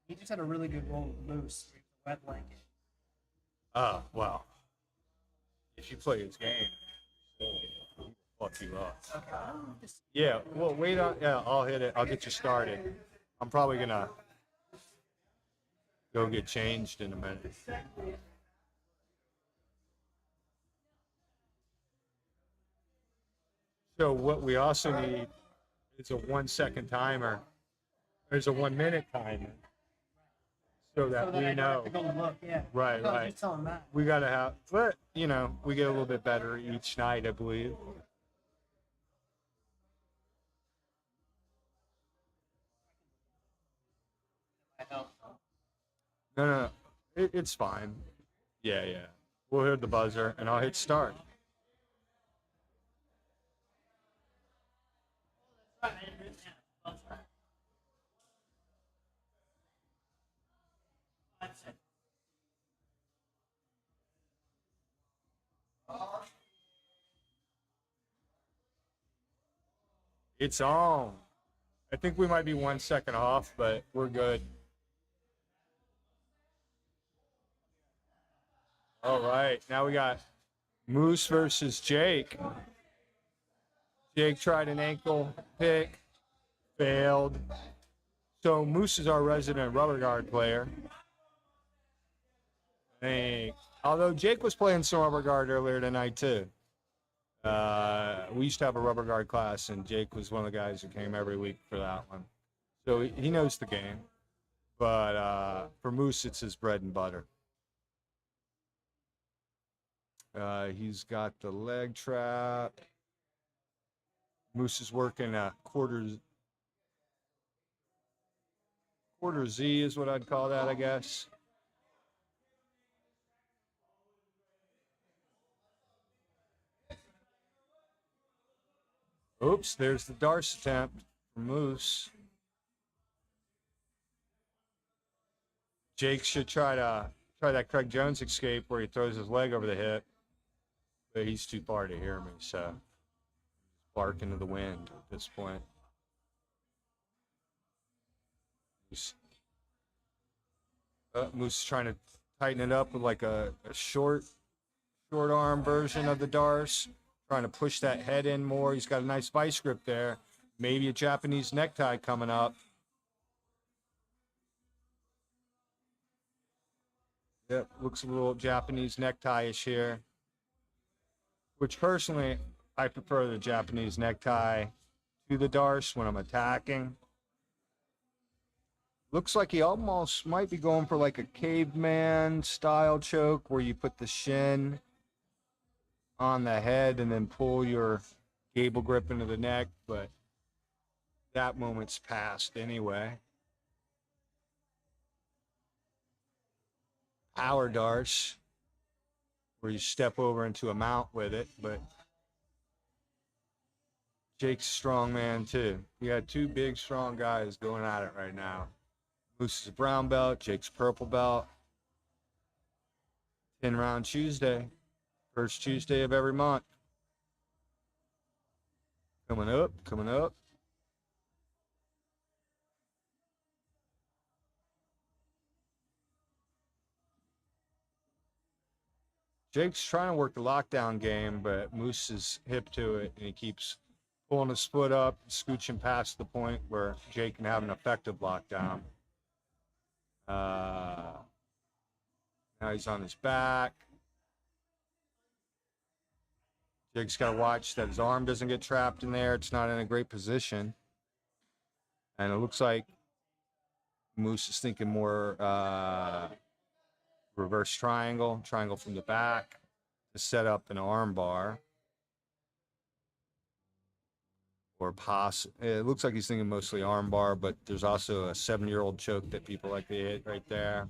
he just had a really good roll with Moose, the wet blanket. Oh, well. If you play his game, he'll fuck you up. Okay. Yeah, well, wait on. Yeah, I'll hit it. I'll get you started. I'm probably going to go get changed in a minute. So what we also need is a 1 second timer. There's a 1 minute timer. So that we I don't know. have to go look, yeah. Right, No, right. just tell him that. We got to have, but, you know, we get a little bit better each night, I believe. I know. No. It's fine. Yeah. We'll hit the buzzer, and I'll hit start. It's on. I think we might be 1 second off, but we're good. All right, now we got Moose versus Jake. Jake tried an ankle pick, failed. So Moose is our resident rubber guard player. Although Jake was playing some rubber guard earlier tonight too. We used to have a rubber guard class, and Jake was one of the guys who came every week for that one. So he knows the game. But for Moose, it's his bread and butter. He's got the leg trap. Moose is working a quarter Z is what I'd call that, I guess. Oops, there's the Darce attempt from Moose. Jake should try that Craig Jones escape where he throws his leg over the hip, but he's too far to hear me, so bark into the wind at this point. Moose is trying to tighten it up with like a short arm version of the Darce, trying to push that head in more. He's got a nice vice grip there. Maybe a Japanese necktie coming up. Yep, looks a little Japanese necktie-ish here. Which personally, I prefer the Japanese necktie to the Darce when I'm attacking. Looks like he almost might be going for like a caveman style choke where you put the shin on the head and then pull your gable grip into the neck, but that moment's passed anyway. Power Darce, where you step over into a mount with it, but Jake's a strong man too. You got two big, strong guys going at it right now. Moose is a brown belt, Jake's purple belt. 10-round Tuesday, first Tuesday of every month. Coming up, coming up. Jake's trying to work the lockdown game, but Moose is hip to it, and he keeps pulling his foot up, scooching past the point where Jake can have an effective lockdown. Now he's on his back. Jake's got to watch that his arm doesn't get trapped in there. It's not in a great position. And it looks like Moose is thinking more reverse triangle from the back to set up an arm bar. Or it looks like he's thinking mostly arm bar, but there's also a 7-year-old choke that people like to hit right there.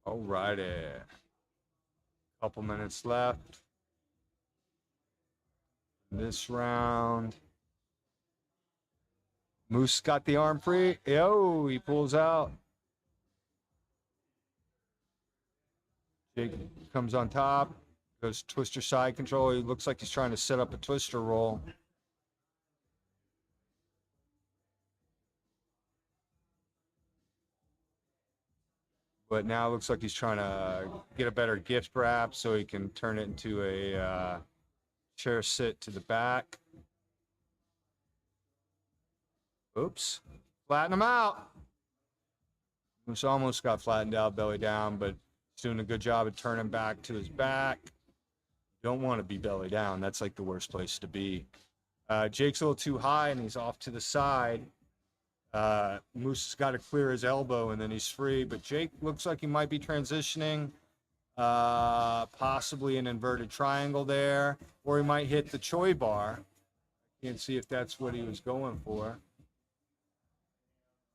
All righty. Couple minutes left. This round. Moose got the arm free. Yo, he pulls out. Jake comes on top. Goes twister side control. He looks like he's trying to set up a twister roll. But now it looks like he's trying to get a better gift wrap so he can turn it into a chair sit to the back. Oops. Flatten him out. Moose almost got flattened out, belly down, but he's doing a good job of turning back to his back. Don't want to be belly down. That's like the worst place to be. Jake's a little too high, and he's off to the side. Moose has got to clear his elbow, and then he's free. But Jake looks like he might be transitioning. Possibly an inverted triangle there, or he might hit the Choi bar. Can't see if that's what he was going for.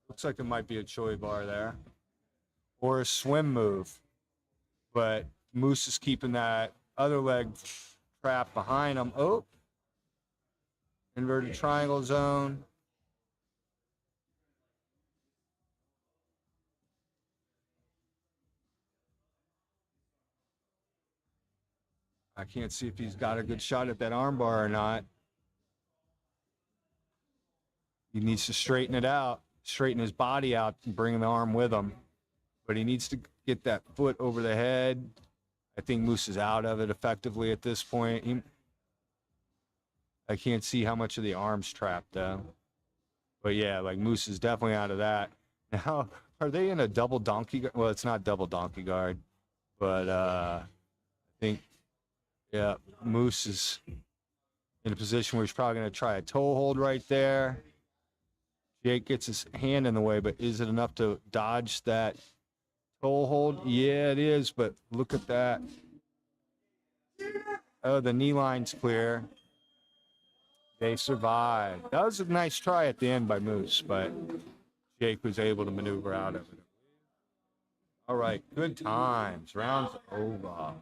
Looks like it might be a Choi bar there. Or a swim move. But Moose is keeping that other leg trapped behind him. Oh. Inverted triangle zone. I can't see if he's got a good shot at that armbar or not. He needs to straighten it out, straighten his body out, and bring the arm with him. But he needs to get that foot over the head. I think Moose is out of it effectively at this point. I can't see how much of the arm's trapped though. But yeah, like Moose is definitely out of that. Now, are they in a double donkey? Well, it's not double donkey guard, but I think yeah, Moose is in a position where he's probably going to try a toe hold right there. Jake gets his hand in the way, but is it enough to dodge that toe hold? Yeah, it is, but look at that. Oh, the knee line's clear. They survived. That was a nice try at the end by Moose, but Jake was able to maneuver out of it. All right, good times. Round's over.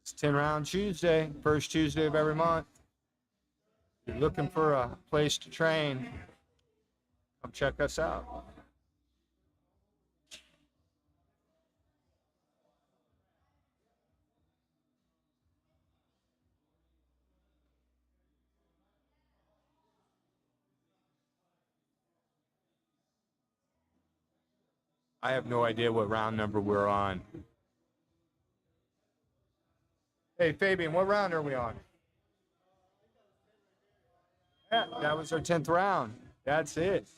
It's 10 round Tuesday, first Tuesday of every month. If you're looking for a place to train, come check us out. I have no idea what round number we're on. Hey, Fabian, what round are we on? Yeah, that was our 10th round. That's it.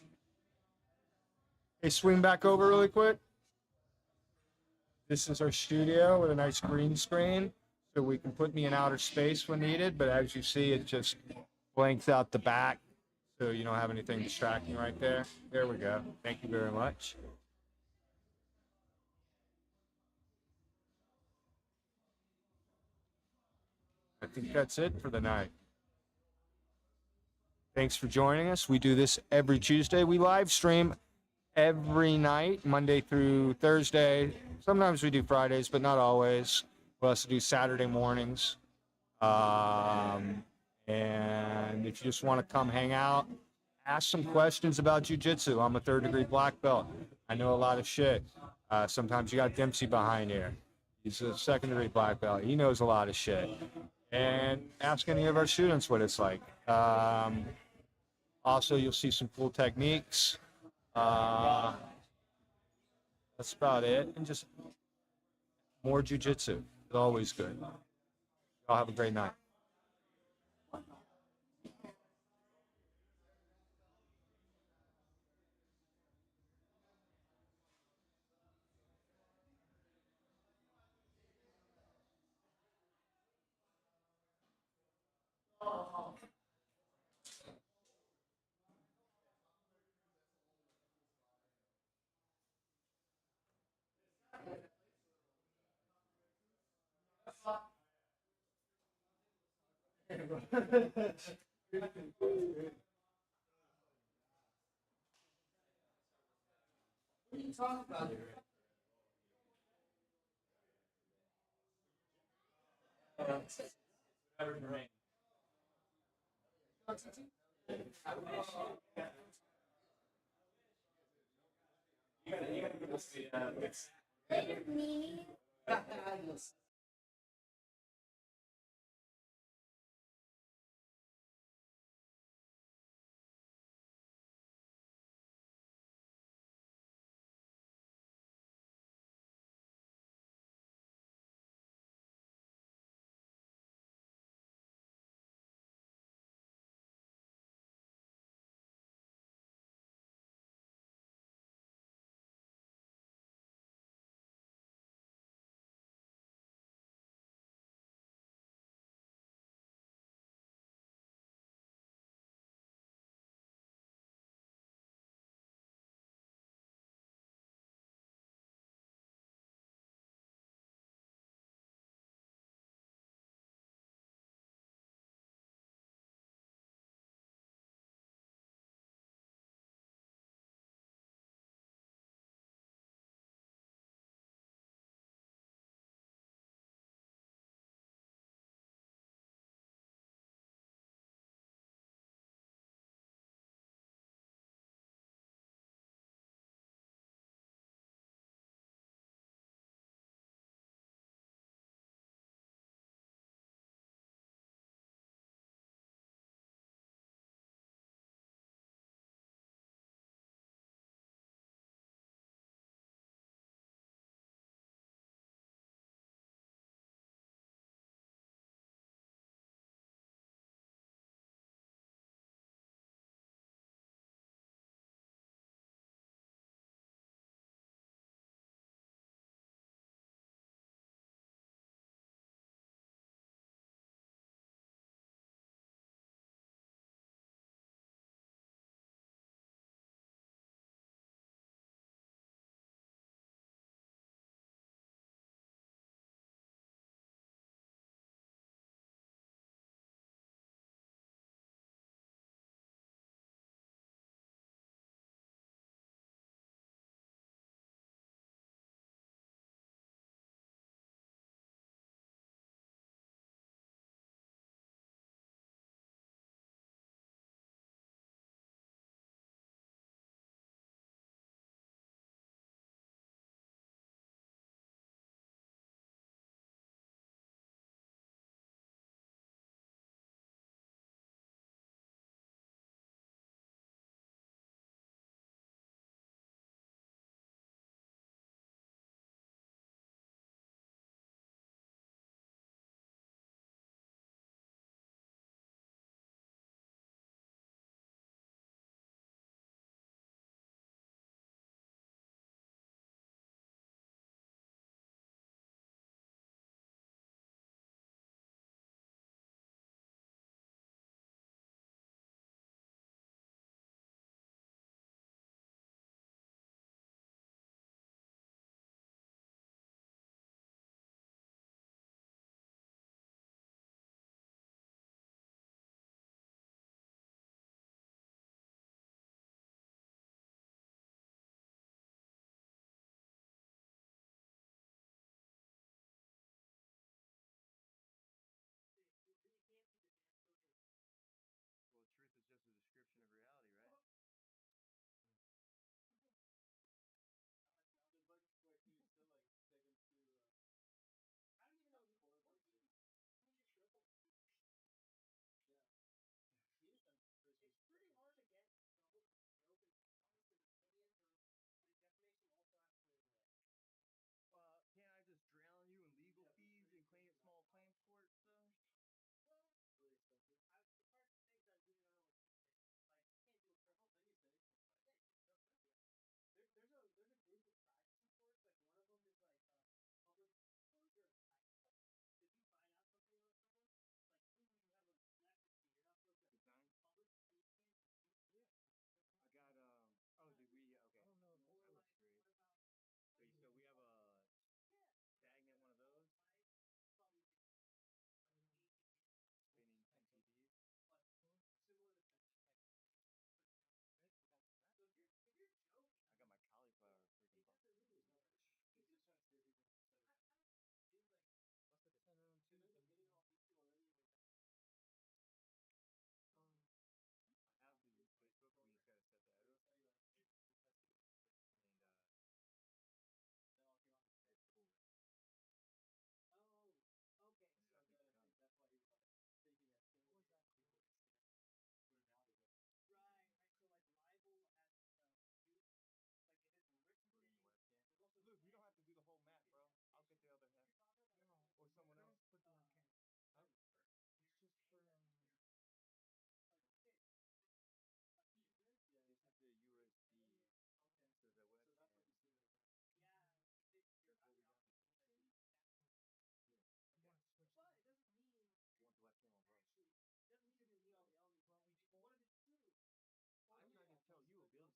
Hey, swing back over really quick. This is our studio with a nice green screen, so we can put me in outer space when needed. But as you see, it just blanks out the back, so you don't have anything distracting right there. There we go. Thank you very much. I think that's it for the night. Thanks for joining us. We do this every Tuesday. We live stream every night, Monday through Thursday. Sometimes we do Fridays, but not always. We also do Saturday mornings. And if you just want to come hang out, ask some questions about jiu-jitsu. I'm a third-degree black belt. I know a lot of shit. Sometimes you got Dempsey behind here. He's a second-degree black belt. He knows a lot of shit. And ask any of our students what it's like. Also, you'll see some cool techniques. That's about it. And just more jiu-jitsu. It's always good. Y'all have a great night.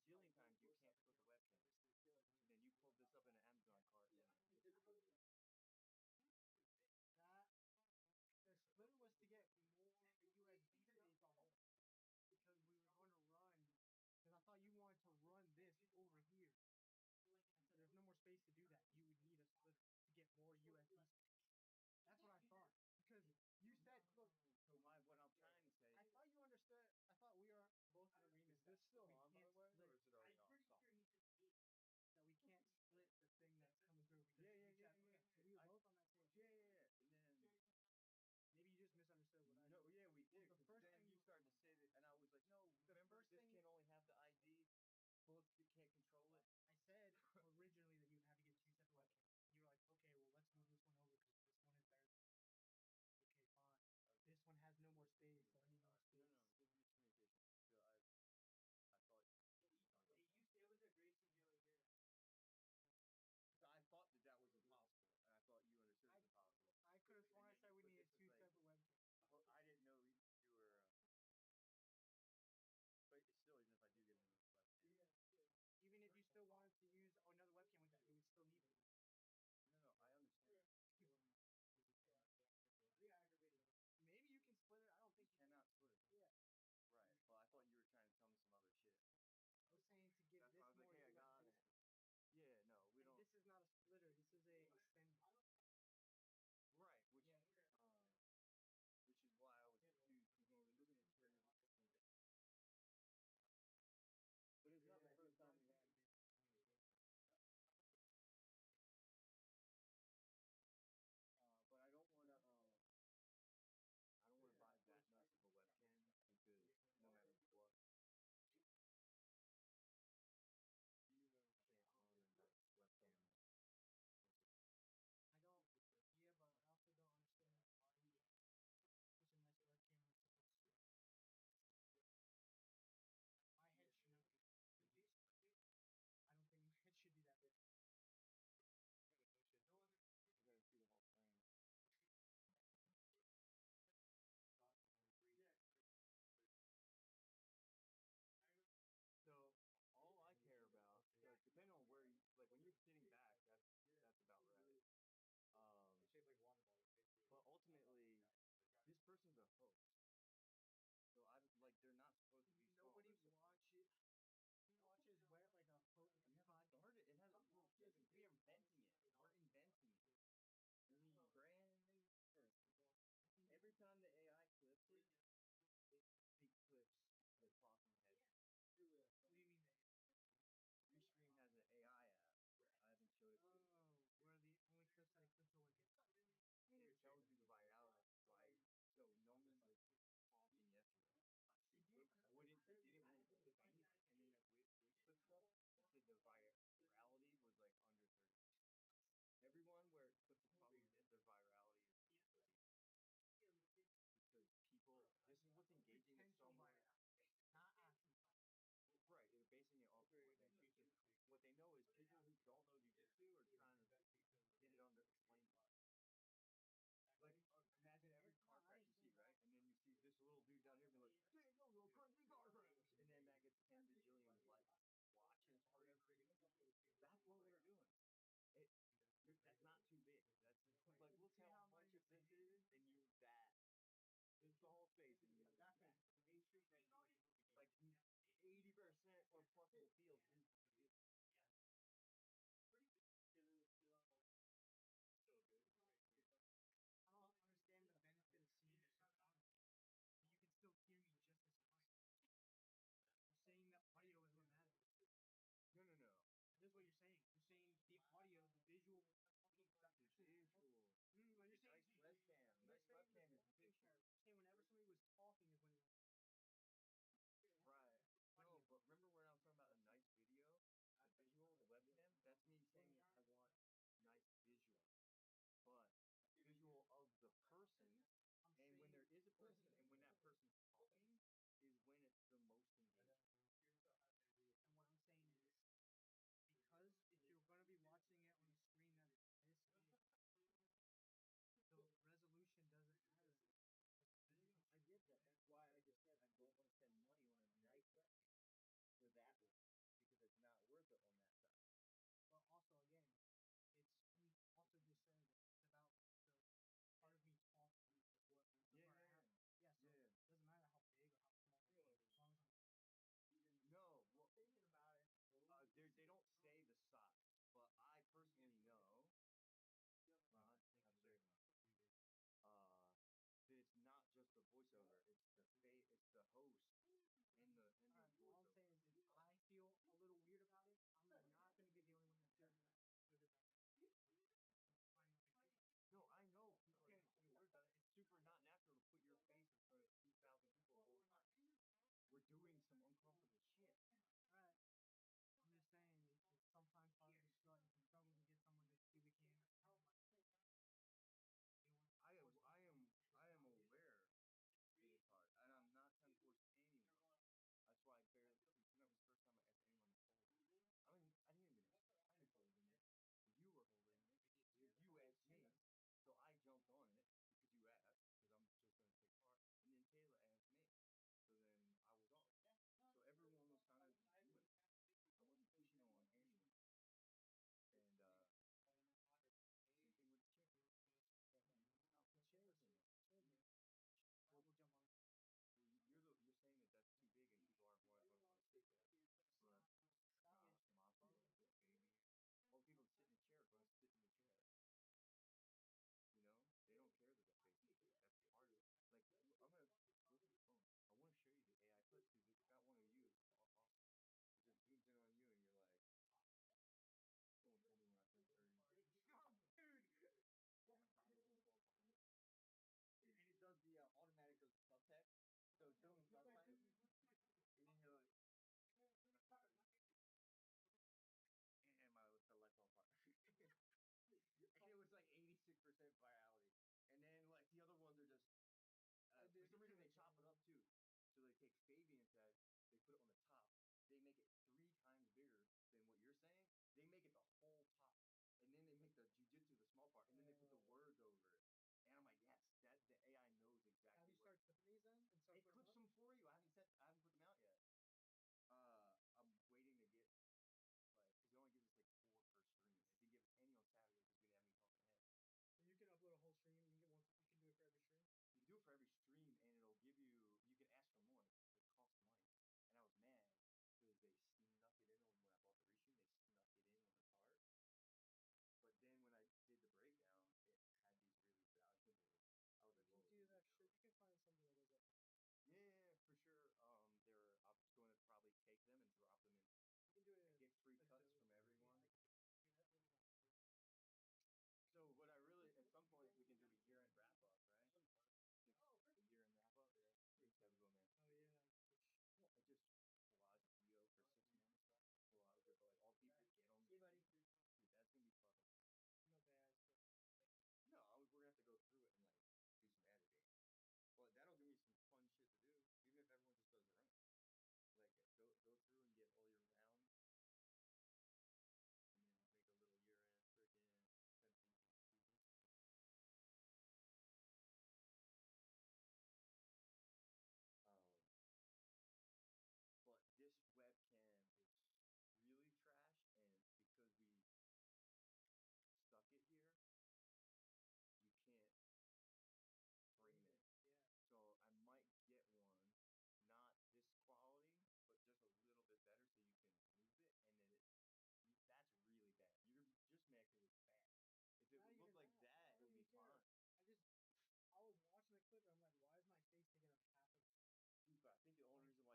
bajillion times you can't split the webcam. And then you pulled this up in an Amazon cart. And That the splitter was to get more USB space on it because we were going to run. Because I thought you wanted to run this over here. I said there's no more space to do that. You would need a splitter to get more USB space. That's what I thought. Because you said, look, so what I'm trying to say, I thought you understood. I thought we are both in agreement. Is this still we on, by can't the way, split or is it already on? Stop. that we can't split the thing that's coming through. Because Yeah, each have- yeah. okay, we were both on that same. yeah. And then Maybe you just misunderstood what I. no, yeah, we did. The 'Cause first then thing you started to say that, and I was like, no, The remember first this thing- can only have the ID. Both you can't control it. I said originally that you would have to get two separate webcams. You were like, okay, well, let's move this one over because this one is better. Okay, fine. This one has no more space, so I need more space. No, this is miscommunication. So I thought. It was a great thing the other day. So I thought that was impossible, and I thought you understood it was impossible. I could have sworn I said we But needed this is two like- separate webcams. Well, I didn't know you were. But still, even if I do get another webcam. Even if you still wanted to use another webcam with that, you would still need it. No, I understand. Maybe you can split it. I don't think You cannot split it. Yeah. Right. Well, I thought you were trying to tell me some other shit. I was saying to give That's this why I was more. like, hey, I USB. got it. Yeah, no, we And don't. this is not a splitter. This is a extender. Right, which is why I was confused. This is but it's not the first time we had. But I don't want to. I don't want to buy that nice of a webcam because no matter what, you can't own a nice webcam. I don't. Yeah, but I also don't understand why such a nice webcam was supposed to. My head should not be. I don't think my head should be that big. You gotta see the whole frame. So all I care about, so depending on where you, like when you're sitting back, that's about right. It's shaped like water ball. But ultimately, this person's a host. So I like they're not supposed to be small. Nobody watches. Watches where like a We haven't started. It hasn't. We are inventing it. We're inventing it. We need brand new first. Every time the AI clips it clips the talking head. What do you mean that? Restream has an AI app. I haven't showed it to you. Oh, where the only clips that it clips are what gets. It tells you the virality. Like, so Norman was talking yesterday. It didn't really clip anything. And then we clipped stuff. The virality was like under 30. Everyone where it clips the talking head, their virality is under 30. Because people, this is what's engaging with Potential someone. viral, not active. Right, they're basing it off of what they know is people who don't know jiu-jitsu are trying to get it on the explain part. Like, imagine every car crash you see, right? And then you see this little dude down here be like, Daniel, crazy car crash! And then that gets 10 bajillion like watches or whatever. That's what we're doing. That's not too big. That's just like, look how much of this is and use that. This is the whole space and use that. Like 80% or plus of the field is I don't understand the benefit of seeing it. You can still hear me just as fine. I'm saying that audio is what matters. no. This is what you're saying. You're saying the audio, the visual. The visual. You're Nice saying webcam. Nice webcam is the picture. Saying whenever somebody was talking is when it was. Right. No, but remember when I was talking about a nice video? The visual, the webcam? That's me saying I want nice visual. But visual of the person, I'm and when saying- there is a person, and when that person's talking, is when it's the most engaging. And what I'm saying is, because if you're going to be watching it on a screen that's this big, the resolution doesn't matter. I get that. That's why I just said I don't want to spend money on a nice webcam for that one. the voiceover. It's the host and the All voiceover. I'm saying is, I feel a little weird about it. I'm not going to be the only one that feels weird about it. No, I know people are feeling weird about it. It's super not natural to put your face in front of 2,000 people all the time. We're doing some uncomfortable shit. Right. I'm just saying, it's sometimes hard to struggle to get someone to do the camera. I am aware it is hard, and I'm not trying to force anyone. That's why I barely. That was the first time I asked anyone to hold it. I didn't even. I didn't holding it. You were holding it. You asked me, so I jumped on it because you asked, because I'm just gonna take part. And then Taylor asked me, so then I was on. So everyone was kind of doing it. I wasn't pushing on anyone. And same thing with the chair. The chairs. We'll jump on it. Well, you're saying that that's too big and people aren't want to sit there. But my problem, baby. All the people that sit in the chair are going to sit in the chair. You know, they don't care that face is big. That's part of it. Like, I'm gonna look at the phone. I want to show you the AI clip because it's got one of you. It just zooms in on you and you're like, someone told me when I turned 30. Oh, dude! And it does the automatic goes subtext. So someone starts playing, and then you're like, and the light fell apart. And it was like 86% virality. And then like the other ones are just for some reason they chop it up too. So they take Fabian's head, they put it on the top, they make it 3 times bigger than what you're saying. They make it the whole top, and then they make the jujitsu the small part, and then they put the words over it. And I'm like, yes, that the AI knows exactly. Have you started clipping these then? And start it clips them for you. I haven't put them out yet. I'm waiting to get like because it only gives us like 4 per stream. It didn't give us any on Saturday because we didn't have any talking heads. So you can upload a whole stream. You can get one. You can do it for every stream. You can do it for every stream, and it'll give you. You can ask for more. It costs money, and I was mad because they snuck it in when I bought the restream. They snuck it in on the cart. But then when I did the breakdown, it had these really valuable. I was like, you do that shit, you can find something a little bit. Yeah, for sure. I'm just going to probably take them and drop them in. You can do it. Get free cuts from everyone. So what I really, at some point, we can do a year-end wrap-up, right? Just a year-end wrap-up. Yeah. Hey, Kevin's going there. Oh yeah. Yeah, I just watch Geo for 6 months. Well, I was good, but like all the people that get on. Yeah, buddy. Dude, that's gonna be fucking. No bad. No, we're gonna have to go through it and like do some editing. But that'll give me some fun shit to do, even if everyone just does their own. Like go through and get all your rounds, and then make a little year-end freaking 10 people. But this webcam is really trash, and because we stuck it here, you can't frame it. Yeah. So I might get one, not this quality, but just a little bit better, so you can move it, and then that's really bad. You're just mad because it's bad. If it would look like that, it would be fine. I was watching the clip and I'm like, why is my face taking up half of it? I think the only reason why he cares is because it makes you look like you're white as shit. Like it bounces you think so that's too much? much. I saw because I think He's saying that's too much. I'm saying it's not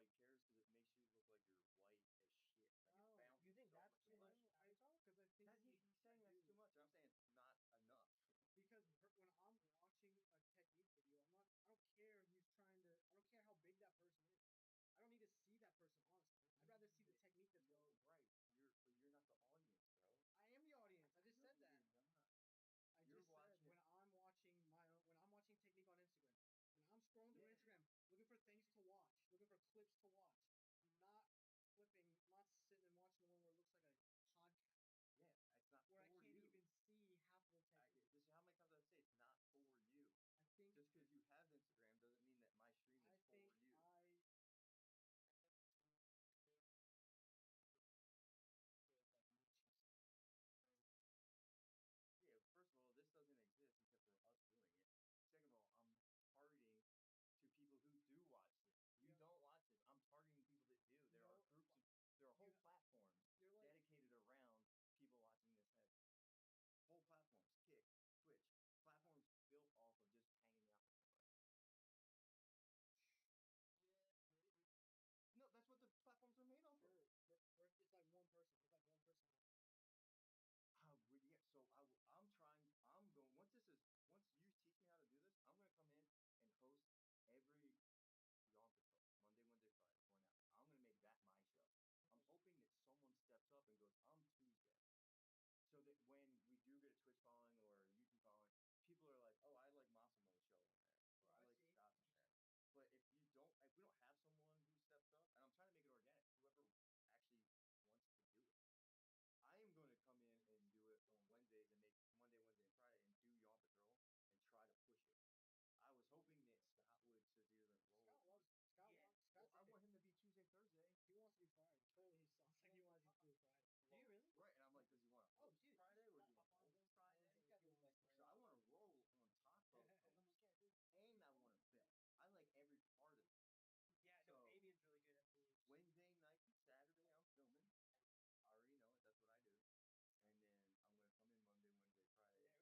enough. Because when I'm watching a technique video, I don't care who's trying to. I don't care how big that person is. I don't need to see that person, honestly. I'd rather see the technique that's going. Right. But you're not the audience, bro. I am the audience. I just said that. You're just said when I'm watching technique on Instagram, when I'm scrolling through Instagram looking for things to watch, looking for clips to watch, I'm not flipping. I'm not sitting and watching the one where it looks like a podcast. Yeah, it's not where for I can't you. even see half of the technique. This is how many times I say it's not for you. I think just because you have Instagram doesn't mean that my stream is for you. up and goes, I'm Tuesday. So that when we do get a Twitch following or a YouTube following, people are like, oh, I like Massimo's show on there, or I like Scott's on there. But if we don't have someone who steps up, and I'm trying to make it organic, whoever actually wants to do it. I am going to come in and do it on Wednesdays and make Monday, Wednesday, and Friday and do Yawn Patrol and try to push it. I was hoping that Scott would sit here and roll. Scott. I want him to be Tuesday, Thursday. He wants to be Friday. Clearly, he sounds like he wants to be Friday. Do you really? Right, and I'm like, does he want to host Friday or do you want to roll Friday? So I want to roll on top of and I want to film. I like every part of it. Yeah, So, no, Fabian's really good at food. Wednesday night and Saturday, I'm filming. I already know it. That's what I do. And then I'm gonna come in Monday, Wednesday, Friday. There we go.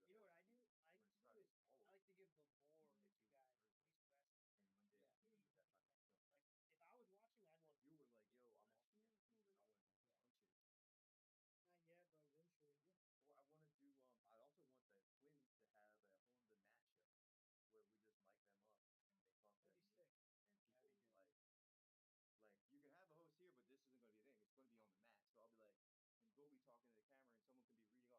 Do the You know what I do? I I'm like to gonna do start is all I of like to give the lore to guys, East West. and Monday. That's how I film. Like if I was watching, I'd want. You were like, yo, I'm off again. I want to do lunches. Not yet, but eventually. Yeah. Or I want to do. I also want the twins to have a on the mat show where we just mic them up and they talk to That'd be sick. and people like you can have a host here, but this isn't going to be a thing. It's going to be on the mat. So I'll be like, and go be talking to the camera, and someone can be reading